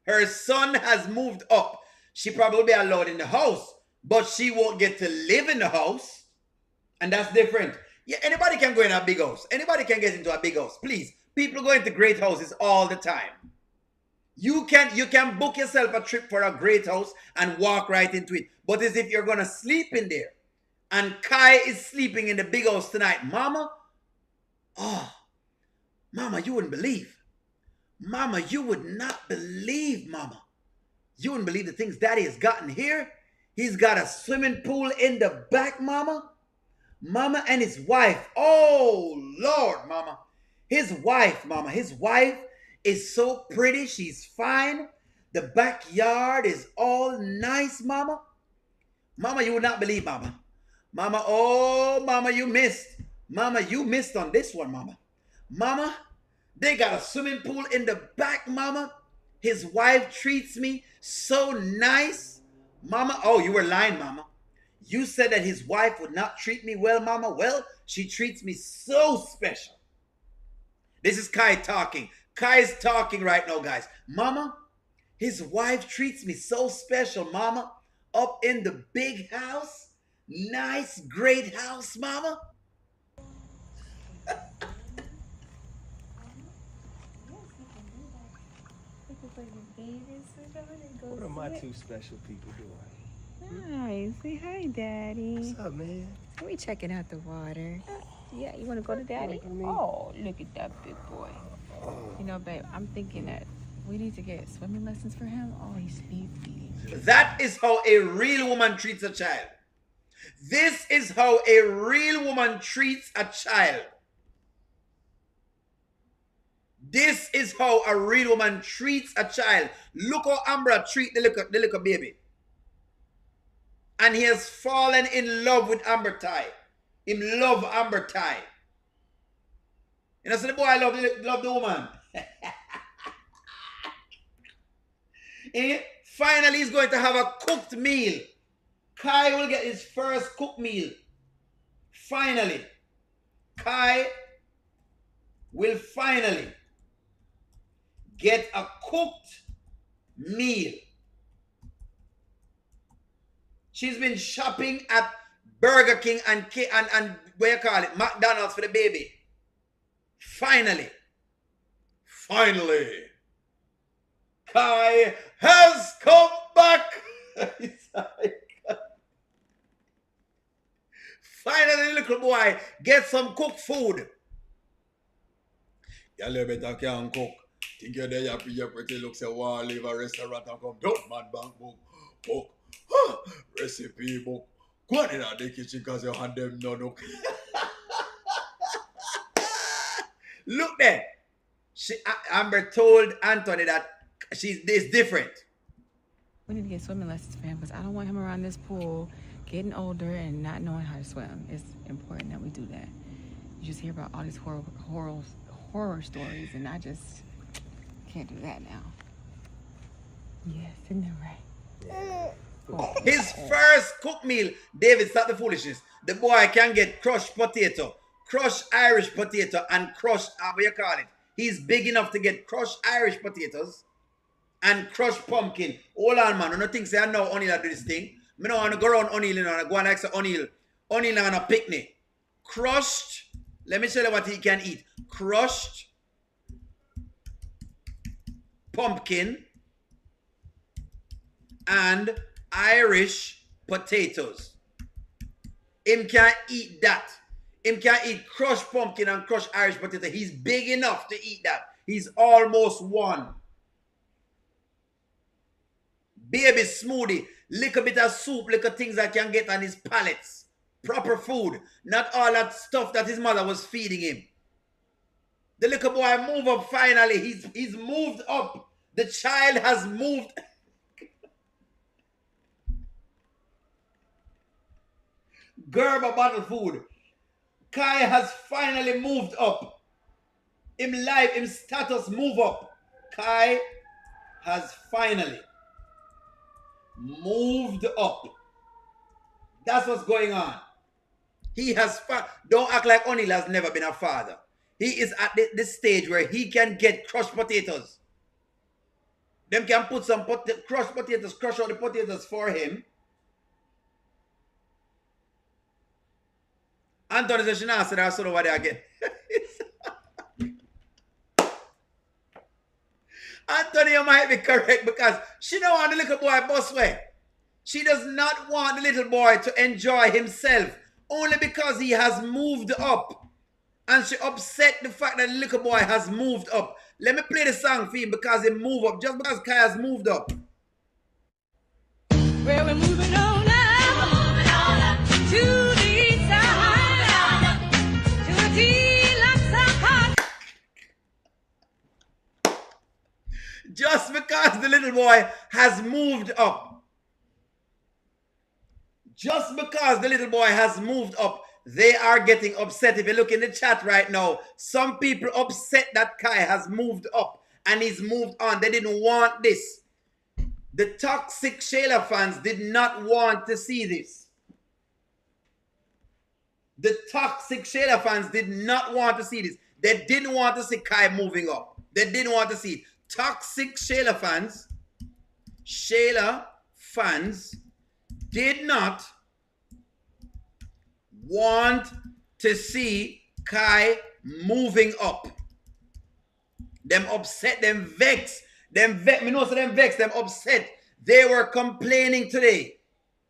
Her son has moved up. She probably will be allowed in the house, but she won't get to live in the house. And that's different. Yeah, anybody can go in a big house. Anybody can get into a big house. Please. People go into great houses all the time. You can book yourself a trip for a great house and walk right into it. But as if you're going to sleep in there. And Kai is sleeping in the big house tonight. Mama, oh, Mama, you wouldn't believe. Mama, you would not believe, Mama. You wouldn't believe the things Daddy has gotten here. He's got a swimming pool in the back, Mama. Mama and his wife. Oh, Lord, Mama. His wife, Mama. His wife is so pretty. She's fine. The backyard is all nice, Mama. Mama, you would not believe, Mama. Mama, oh, Mama, you missed. Mama, you missed on this one, Mama. Mama, they got a swimming pool in the back, Mama. His wife treats me so nice. Mama, oh, you were lying, Mama. You said that his wife would not treat me well, Mama. Well, she treats me so special. This is Kai talking. Kai is talking right now, guys. Mama, his wife treats me so special, Mama. Up in the big house. Nice, great house, Mama. What are my two special people doing? Nice. Say hi, Daddy. What's up, man? We checking out the water. Yeah, you want to go to Daddy? I mean- Oh, look at that big boy. You know, babe, I'm thinking that we need to get swimming lessons for him. Oh, he's sleepy. That is how a real woman treats a child. This is how a real woman treats a child. This is how a real woman treats a child. Look how Amber treat the little baby. And he has fallen in love with Amber Tai. Him love Amber Tai. You know, so the boy love the woman. Finally, he's going to have a cooked meal. Kai will get his first cooked meal. Finally. Kai will finally get a cooked meal. She's been shopping at Burger King and what you call it, McDonald's for the baby. Finally, Kai has come back. Finally, little boy, get some cooked food. You better can cook. Think you're there, you pretty looks a wall, leave a restaurant and come down, man, bank book. Recipe book. Go on in the kitchen because you had them no look. Look there. Amber told Anthony that it's different. We need to get swimming lessons for him because I don't want him around this pool getting older and not knowing how to swim. It's important that we do that. You just hear about all these horror stories, and I just can't do that now. Yes, isn't that right? His first cook meal, David, stop the foolishness. The boy can get crushed potato, crushed Irish potato, and crushed, what you call it? He's big enough to get crushed Irish potatoes and crushed pumpkin. Hold on, man. I don't think say I know O'Neill do this thing. I don't want to go around O'Neill and go and ask O'Neill. O'Neill on a picnic. Crushed, let me show you what he can eat. Crushed pumpkin and Irish potatoes. Him can't eat that. Him can't eat crushed pumpkin and crushed Irish potato. He's big enough to eat that. He's almost one. Baby smoothie, little bit of soup, little things that can get on his palates. Proper food. Not all that stuff that his mother was feeding him. The little boy moved up finally. He's moved up. The child has moved. Gerber bottle food. Kai has finally moved up. Him life, him status move up. Kai has finally moved up. That's what's going on. He has, don't act like O'Neill has never been a father. He is at this stage where he can get crushed potatoes. Them can put some crushed potatoes, crush out the potatoes for him. Anthony says she not said I saw what they again. Anthony, you might be correct because she don't want the little boy bus way. She does not want the little boy to enjoy himself only because he has moved up. And she upset the fact that the little boy has moved up. Let me play the song for him because he moved up. Just because Kai has moved up. Well, we're moving on up to the side, to a deluxe apartment. Just because the little boy has moved up. Just because the little boy has moved up, they are getting upset. If you look in the chat right now, some people upset that Kai has moved up and he's moved on. They didn't want this. The toxic Shayla fans did not want to see this. The toxic Shayla fans did not want to see this. They didn't want to see Kai moving up. They didn't want to see it. Toxic Shayla fans did not want to see Kai moving up. Them upset, them vex. Me know so them vex, them upset. They were complaining today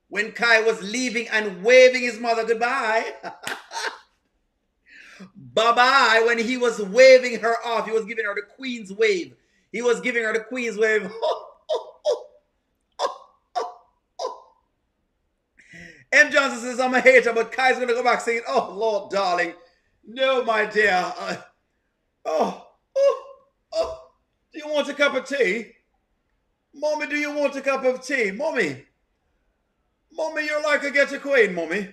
when Kai was leaving and waving his mother goodbye. Bye-bye. When he was waving her off, he was giving her the Queen's wave. He was giving her the Queen's wave. M. Johnson says, I'm a hater, but Kai's going to go back saying, oh, Lord, darling. No, my dear. Do you want a cup of tea? Mommy, do you want a cup of tea? Mommy, you're like a get a queen, Mommy.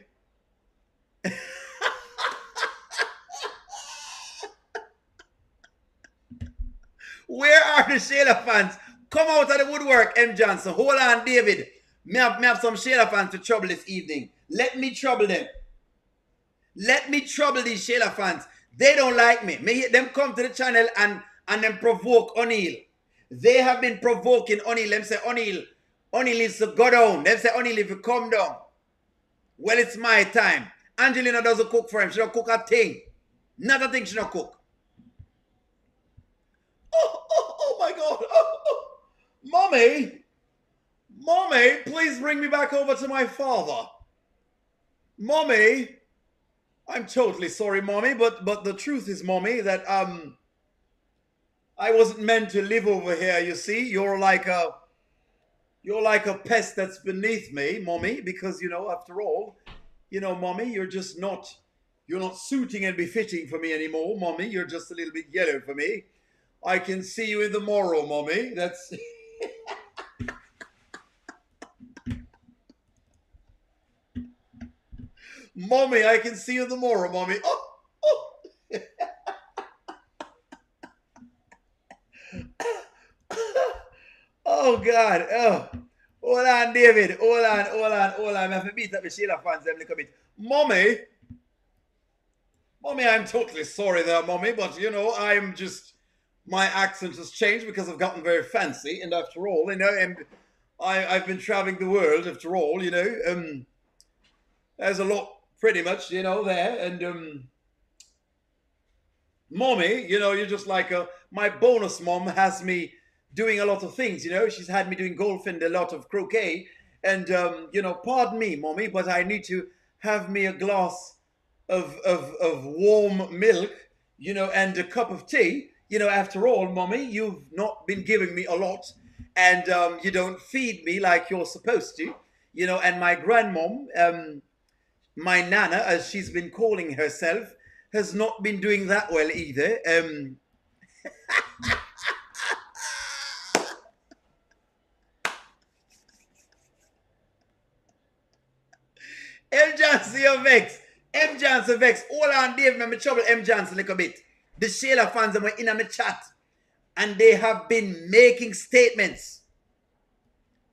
Where are the Shayla fans? Come out of the woodwork, M. Johnson. Hold on, David. Me have some Shayla fans to trouble this evening. Let me trouble them. Let me trouble these Shayla fans. They don't like me. Me them come to the channel and then provoke O'Neill. They have been provoking O'Neill. Them say O'Neill needs to go down. Them say O'Neill if you come down. Well, it's my time. Angelina doesn't cook for him. She don't cook a thing. Not a thing she don't cook. Oh my God. Mommy, please bring me back over to my father. Mommy, I'm totally sorry, Mommy, but the truth is, Mommy, that I wasn't meant to live over here, you see. You're like a pest that's beneath me, Mommy, because, after all, Mommy, you're not suiting and befitting for me anymore, Mommy. You're just a little bit yellow for me. I can see you in the morrow, Mommy. That's... Mommy, I can see you tomorrow, Mommy. Oh, God. Oh, Hold on, David. Hold on. I have to beat up the Shayla fans them a little bit. Mommy, I'm totally sorry there, Mommy, but you know, I'm just, my accent has changed because I've gotten very fancy, and after all, you know, and I've been traveling the world after all, you know, there's a lot pretty much, you know, there, and Mommy, you know, you're just like my bonus mom has me doing a lot of things, you know. She's had me doing golf and a lot of croquet. And, you know, pardon me, Mommy, but I need to have me a glass of warm milk, you know, and a cup of tea. You know, after all, Mommy, you've not been giving me a lot. And you don't feed me like you're supposed to. You know, and my grandmom, my Nana, as she's been calling herself, has not been doing that well either. M. Johnson, you're vexed. M. Johnson vexed. Hold on, Dave, me trouble M. Johnson a little bit. The Shayla fans were in my chat, and they have been making statements.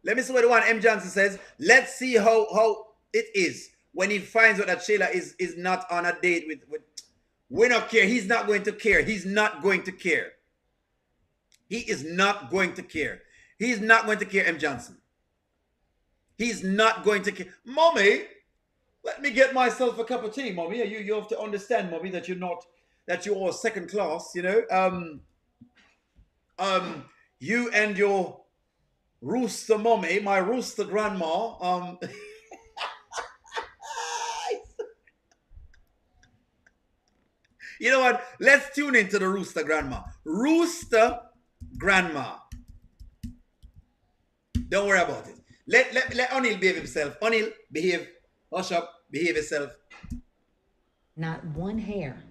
Let me see what the one M. Johnson says. Let's see how it is when he finds out that Shayla is not on a date with we don't care. He's not going to care. He's not going to care. He is not going to care. He's not going to care, M. Johnson. He's not going to care. Mommy, let me get myself a cup of tea, Mommy. You have to understand, Mommy, that you're second class, you know. You and your rooster mommy, my rooster grandma, you know what? Let's tune into the rooster grandma. Rooster grandma. Don't worry about it. Let O'Neill behave himself. O'Neill, behave. Hush up. Behave yourself. Not one hair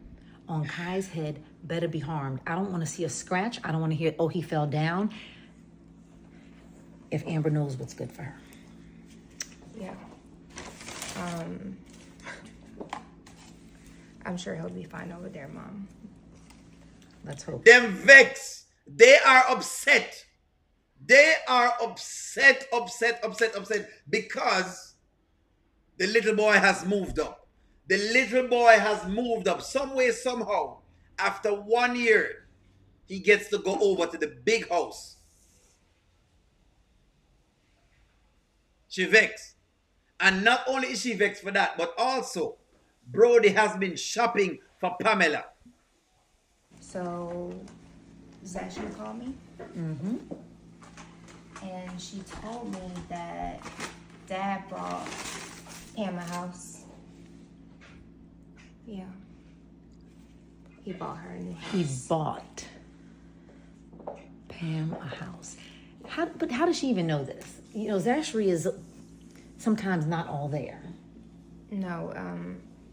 on Kai's head better be harmed. I don't want to see a scratch. I don't want to hear, oh, he fell down. If Amber knows what's good for her. Yeah. I'm sure he'll be fine over there, Mom. Let's hope. Them vex. They are upset. They are upset because the little boy has moved up. The little boy has moved up some way, somehow. After 1 year, he gets to go over to the big house. She vexed. And not only is she vexed for that, but also Brody has been shopping for Pamela. So, Zasha called me, Mm-hmm. and she told me that Dad bought Pam a house. Yeah. He bought her a new house. He bought Pam a house. But how does she even know this? You know, Zachary is sometimes not all there. No,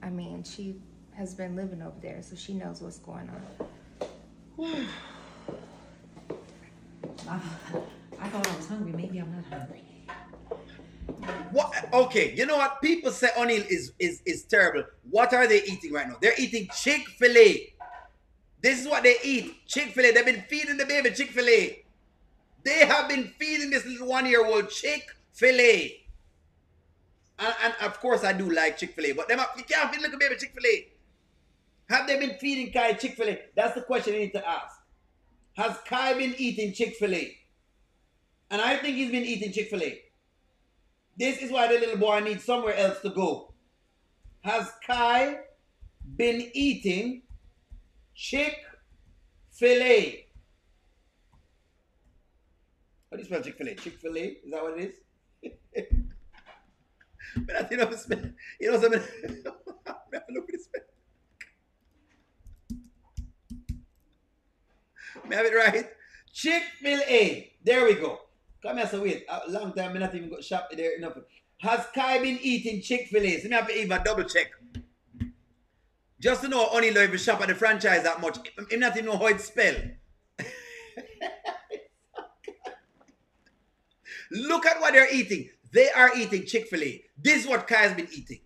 I mean, she has been living over there, so she knows what's going on. I thought I was hungry. Maybe I'm not hungry. What? Okay, you know what? People say O'Neill is terrible. What are they eating right now? They're eating Chick-fil-A. This is what they eat. Chick-fil-A. They've been feeding the baby Chick-fil-A. They have been feeding this little 1-year-old Chick-fil-A. And of course I do like Chick-fil-A, but you can't feed little baby Chick-fil-A. Have they been feeding Kai Chick-fil-A? That's the question you need to ask. Has Kai been eating Chick-fil-A? And I think he's been eating Chick-fil-A. This is why the little boy needs somewhere else to go. Has Kai been eating Chick-fil-A? How do you spell Chick-fil-A? Chick-fil-A? Is that what it is? But I think I'm spell. You know something? I have to look at the spell. May I have it right? Chick-fil-A. There we go. Come here, so wait. A long time I not even got shop there enough. Has Kai been eating Chick-fil-A? So me have to even double check. Just to know only if you shop at the franchise that much. Him not even know how it's spelled. Look at what they're eating. They are eating Chick-fil-A. This is what Kai has been eating.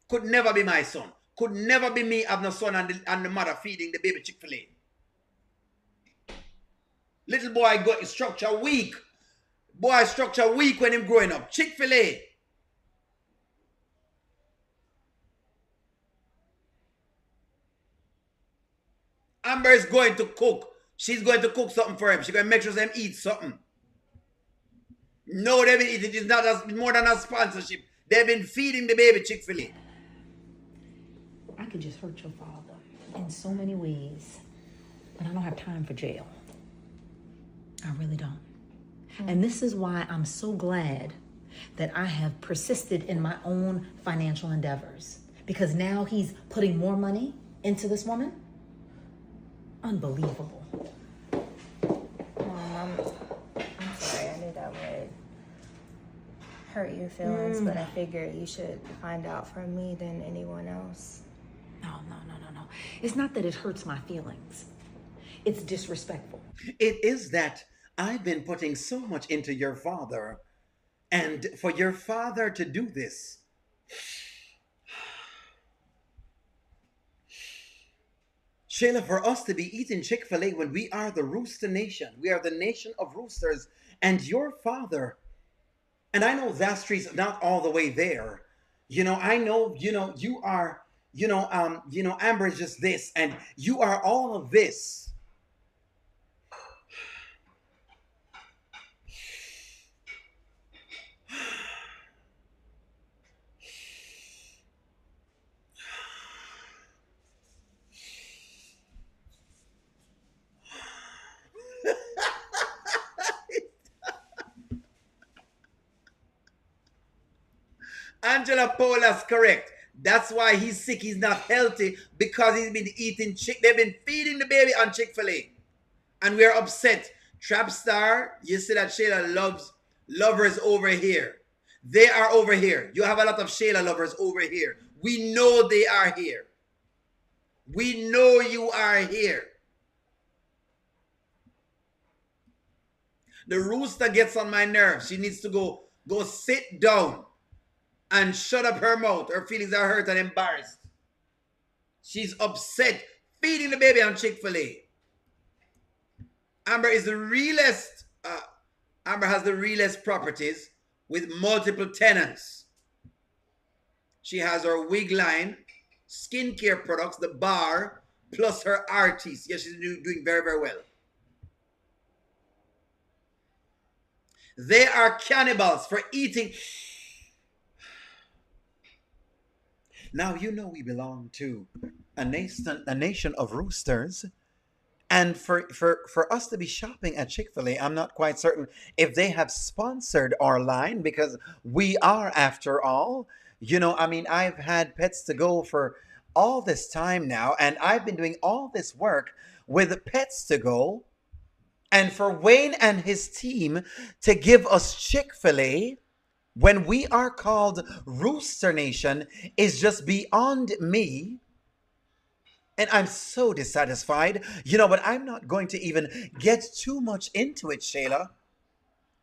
Could never be my son. Could never be me having a son and the mother feeding the baby Chick-fil-A. Little boy got his structure weak. Boy structure weak when him growing up. Chick-fil-A. Amber is going to cook. She's going to cook something for him. She's going to make sure him eat something. No, they've been eating. It's not more than a sponsorship. They've been feeding the baby Chick-fil-A. I could just hurt your father in so many ways, but I don't have time for jail. I really don't. And this is why I'm so glad that I have persisted in my own financial endeavors, because now he's putting more money into this woman. Unbelievable. Mom, I'm sorry. I knew that would hurt your feelings, but I figured you should find out from me than anyone else. No. It's not that it hurts my feelings. It's disrespectful. It is that I've been putting so much into your father, and for your father to do this. Shayla, for us to be eating Chick-fil-A when we are the Rooster Nation, we are the nation of roosters, and your father, and I know that street's not all the way there. I know, you are, Amber is just this, and you are all of this. Angela Paula's correct. That's why he's sick. He's not healthy, because he's been eating They've been feeding the baby on Chick-fil-A. And we're upset. Trapstar, you see that Shayla loves lovers over here. They are over here. You have a lot of Shayla lovers over here. We know they are here. We know you are here. The rooster gets on my nerves. She needs to go sit down and shut up her mouth. Her feelings are hurt and embarrassed. She's upset feeding the baby on Chick-fil-A. Amber is the realest. Amber has the realest properties with multiple tenants. She has her wig line, skincare products, the bar, plus her artists. Yes, she's doing very, very well. They are cannibals for eating. Now, we belong to a nation of roosters. And for us to be shopping at Chick-fil-A, I'm not quite certain if they have sponsored our line, because we are, after all, I've had Pets to Go for all this time now, and I've been doing all this work with Pets to Go. And for Wayne and his team to give us Chick-fil-A when we are called Rooster Nation is just beyond me. And I'm so dissatisfied, but I'm not going to even get too much into it, Shayla.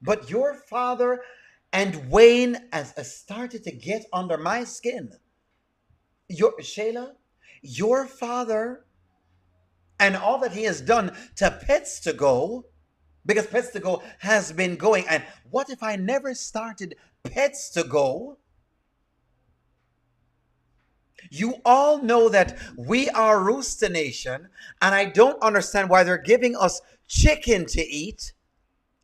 But your father and Wayne has started to get under my skin. Shayla, your father and all that he has done to Pets to Go, because Pets to Go has been going. And what if I never started Pets to Go? You all know that we are Rooster Nation, and I don't understand why they're giving us chicken to eat.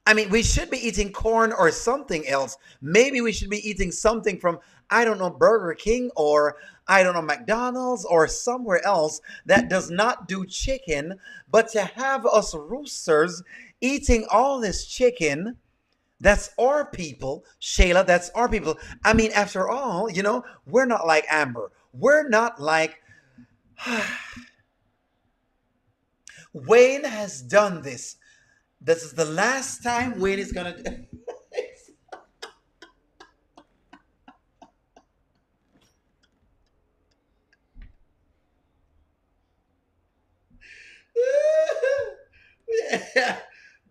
I mean, we should be eating corn or something else. Maybe we should be eating something from, I don't know, Burger King or, I don't know, McDonald's or somewhere else that does not do chicken. But to have us roosters eating all this chicken, that's our people, Shayla, that's our people. I mean, after all, we're not like Amber. We're not like... Wayne has done this. This is the last time Wayne is going to...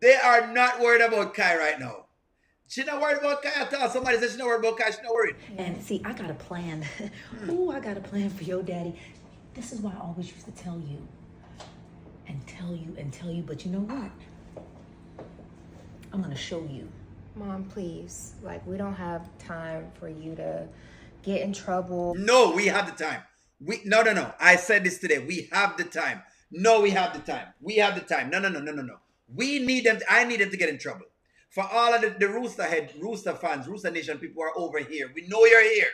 They are not worried about Kai right now. She's not worried about Kai at all. Somebody said she's not worried about Kai. She's not worried. And see, I got a plan. Ooh, I got a plan for your daddy. This is why I always used to tell you. And tell you and tell you. But you know what? I'm going to show you. Mom, please. Like, we don't have time for you to get in trouble. No, we have the time. No. I said this today. We have the time. No, we have the time. We have the time. No. We need them. I need them to get in trouble. For all of the Rooster fans, Rooster Nation people who are over here. We know you're here.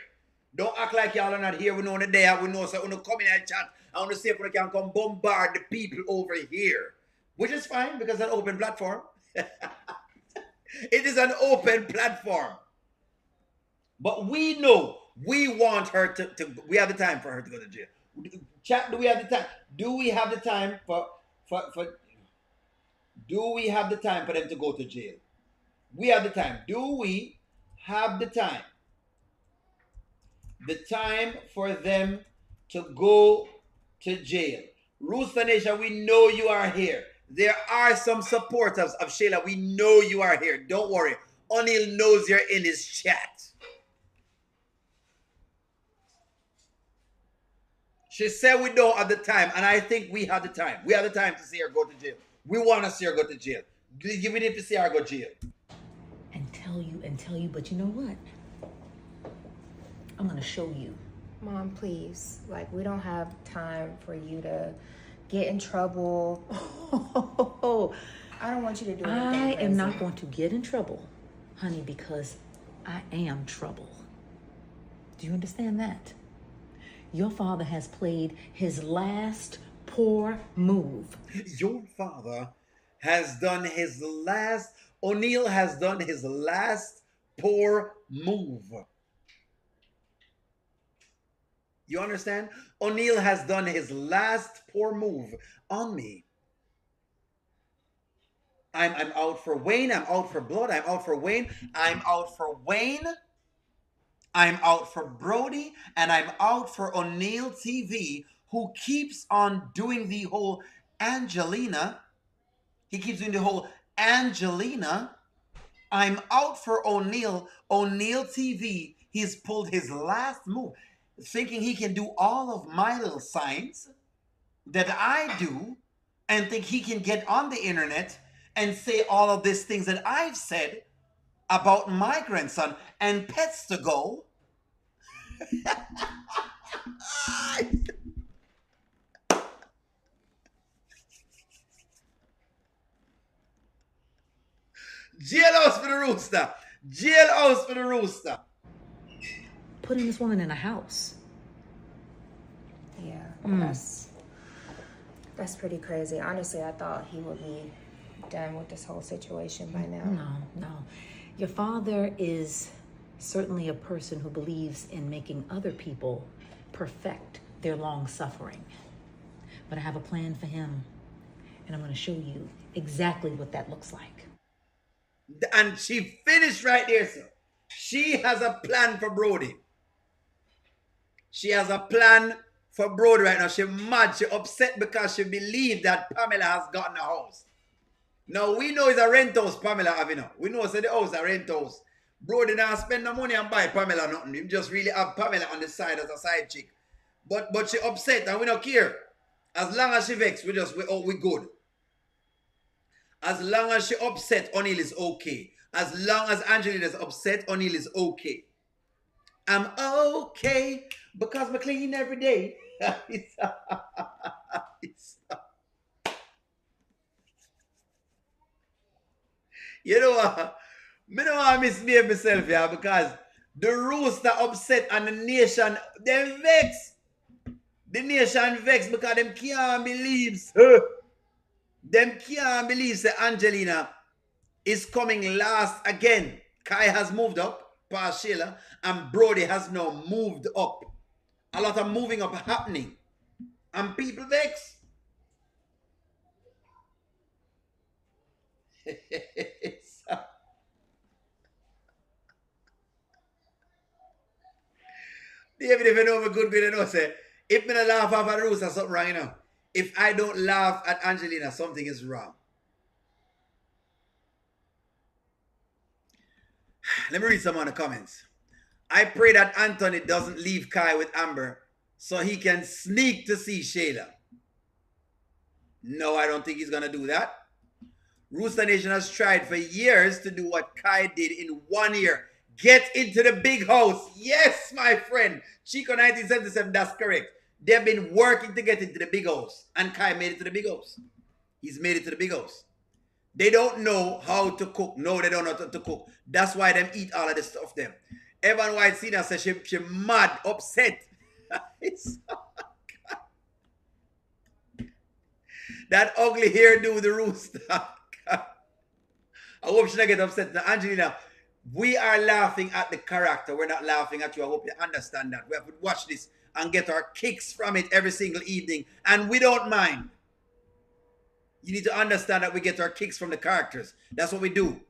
Don't act like y'all are not here. We know the day. We know so when you come in and chat. I want to see if we can come bombard the people over here. Which is fine because it's an open platform. It is an open platform. But we know we want her to we have the time for her to go to jail. Chat, do we have the time? Do we have the time for do we have the time for them to go to jail? We have the time. Do we have the time? The time for them to go to jail. Rooster Nation, we know you are here. There are some supporters of Shayla. We know you are here. Don't worry. O'Neal knows you're in his chat. She said we don't have the time, and I think we have the time. We have the time to see her go to jail. We want to see her go to jail. We need to see her go to jail. And tell you, but you know what? I'm gonna show you. Mom, please. Like, we don't have time for you to get in trouble. I don't want you to do anything I crazy. am not going to get in trouble, honey, because I am trouble. Do you understand that? Your father has played his last poor move. Your father has done his last, O'Neal has done his last poor move. You understand? O'Neal has done his last poor move on me. I'm out for Wayne. I'm out for blood. I'm out for Wayne. I'm out for Wayne. I'm out for Brody. And I'm out for O'Neal TV, who keeps on doing the whole Angelina. He keeps doing the whole Angelina. I'm out for O'Neal. O'Neal TV, he's pulled his last move, thinking he can do all of my little signs that I do, and think he can get on the internet and say all of these things that I've said about my grandson and pets to go. Jailhouse for the rooster. Jailhouse for the rooster. Putting this woman in a house. Yeah, that's pretty crazy. Honestly, I thought he would be done with this whole situation by now. No. Your father is certainly a person who believes in making other people perfect their long suffering. But I have a plan for him, and I'm going to show you exactly what that looks like. And she finished right there, sir. She has a plan for Brody. She has a plan for Brody right now. She's mad. She's upset because she believes that Pamela has gotten a house. Now, we know it's a rent house, Pamela have, you know. We know it's the house a rent house. Brody not spend no money and buy Pamela nothing. He just really have Pamela on the side as a side chick. But she upset and we don't care. As long as she vex, we good. As long as she upset, O'Neal is okay. As long as Angelina is upset, O'Neal is okay. I'm okay because I clean every day. You know what? I don't want to misbehave myself, yeah, because the rooster upset and the nation, them vex. The nation vex because them can't believe, them can't believe that Angelina is coming last again. Kai has moved up past Shayla and Brody has now moved up. A lot of moving up happening. And people vex. David, if you know me good, you know, say, if me not laugh off at Rooster, something wrong, you know. If I don't laugh at Angelina, something is wrong. Let me read some of the comments. I pray that Anthony doesn't leave Kai with Amber so he can sneak to see Shayla. No, I don't think he's going to do that. Rooster Nation has tried for years to do what Kai did in 1 year. Get into the big house. Yes, my friend. Chico 1977, that's correct. They've been working to get into the big house. And Kai made it to the big house. He's made it to the big house. They don't know how to cook. No, they don't know how to cook. That's why them eat all of this stuff them. Evan White Senior says she mad, upset. That ugly hairdo with the rooster. I hope she don't get upset. Now, Angelina, we are laughing at the character. We're not laughing at you. I hope you understand that. We have to watch this and get our kicks from it every single evening. And we don't mind. You need to understand that we get our kicks from the characters. That's what we do.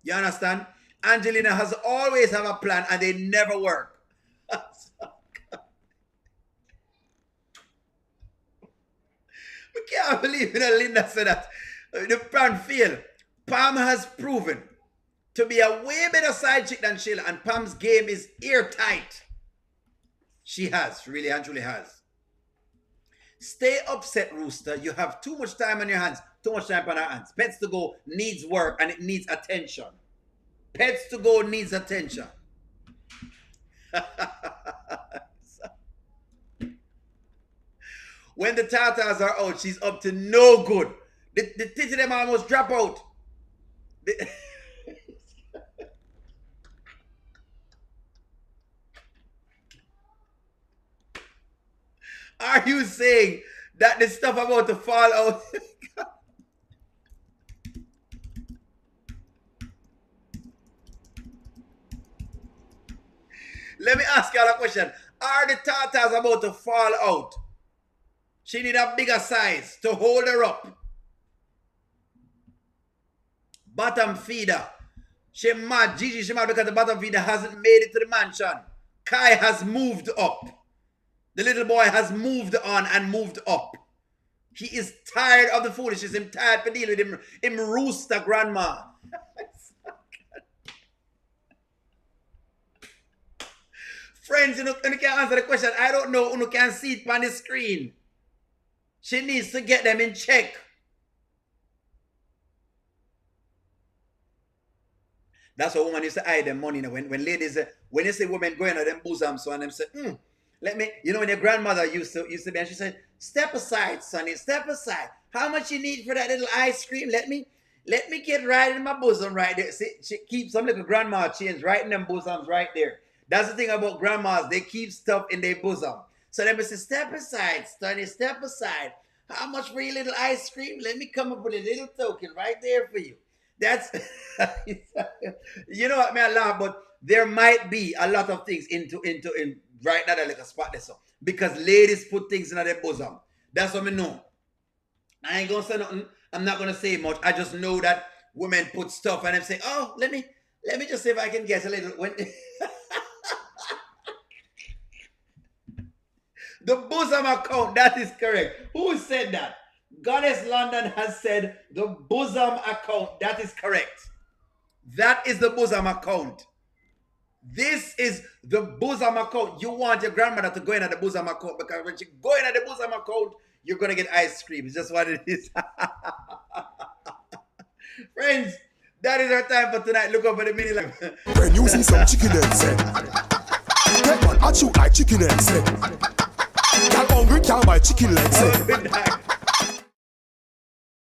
You understand? Angelina has always have a plan and they never work. We can't believe that Linda said that. The plan failed. Pam has proven to be a way better side chick than Shayla, and Pam's game is airtight. She has, really and truly has. Stay upset, Rooster. You have too much time on your hands. Too much time on our hands. Pets to go needs work and it needs attention. Pets to go needs attention. When the Tatas are out, she's up to no good. The titty them almost drop out. Are you saying that the stuff about to fall out? Let me ask you all a question. Are the Tatas about to fall out? She need a bigger size to hold her up. Bottom feeder. She mad. Gigi, she mad because the bottom feeder hasn't made it to the mansion. Kai has moved up. The little boy has moved on and moved up. He is tired of the foolishness. He's tired for dealing with him rooster grandma. Friends, you can't answer the question. I don't know. You can't see it on the screen. She needs to get them in check. That's what women used to hide them money. When ladies, when you say women going to them bosoms, so and them say, let me, you know, when your grandmother used to be, and she said, step aside, sonny, step aside. How much you need for that little ice cream? Let me get right in my bosom right there. See, she keeps some little grandma chains right in them bosoms right there. That's the thing about grandmas. They keep stuff in their bosom. So let me say, step aside, sonny, step aside. How much for your little ice cream? Let me come up with a little token right there for you. That's, you know what, man, I laugh, but there might be a lot of things in right now that like a spot there, so. Because ladies put things in their bosom. That's what I know. I ain't gonna say nothing. I'm not gonna say much. I just know that women put stuff and they say, oh, let me just see if I can get a little. When the bosom account, that is correct. Who said that? Goddess London has said the bosom account. That is correct. That is the bosom account. This is the bosom account. You want your grandmother to go in at the bosom account because when she go in at the bosom account, you're going to get ice cream. It's just what it is. Friends, that is our time for tonight. Look over the mini life. When you see some chicken eggs, get one at you like chicken eggs. That hungry can't buy chicken legs.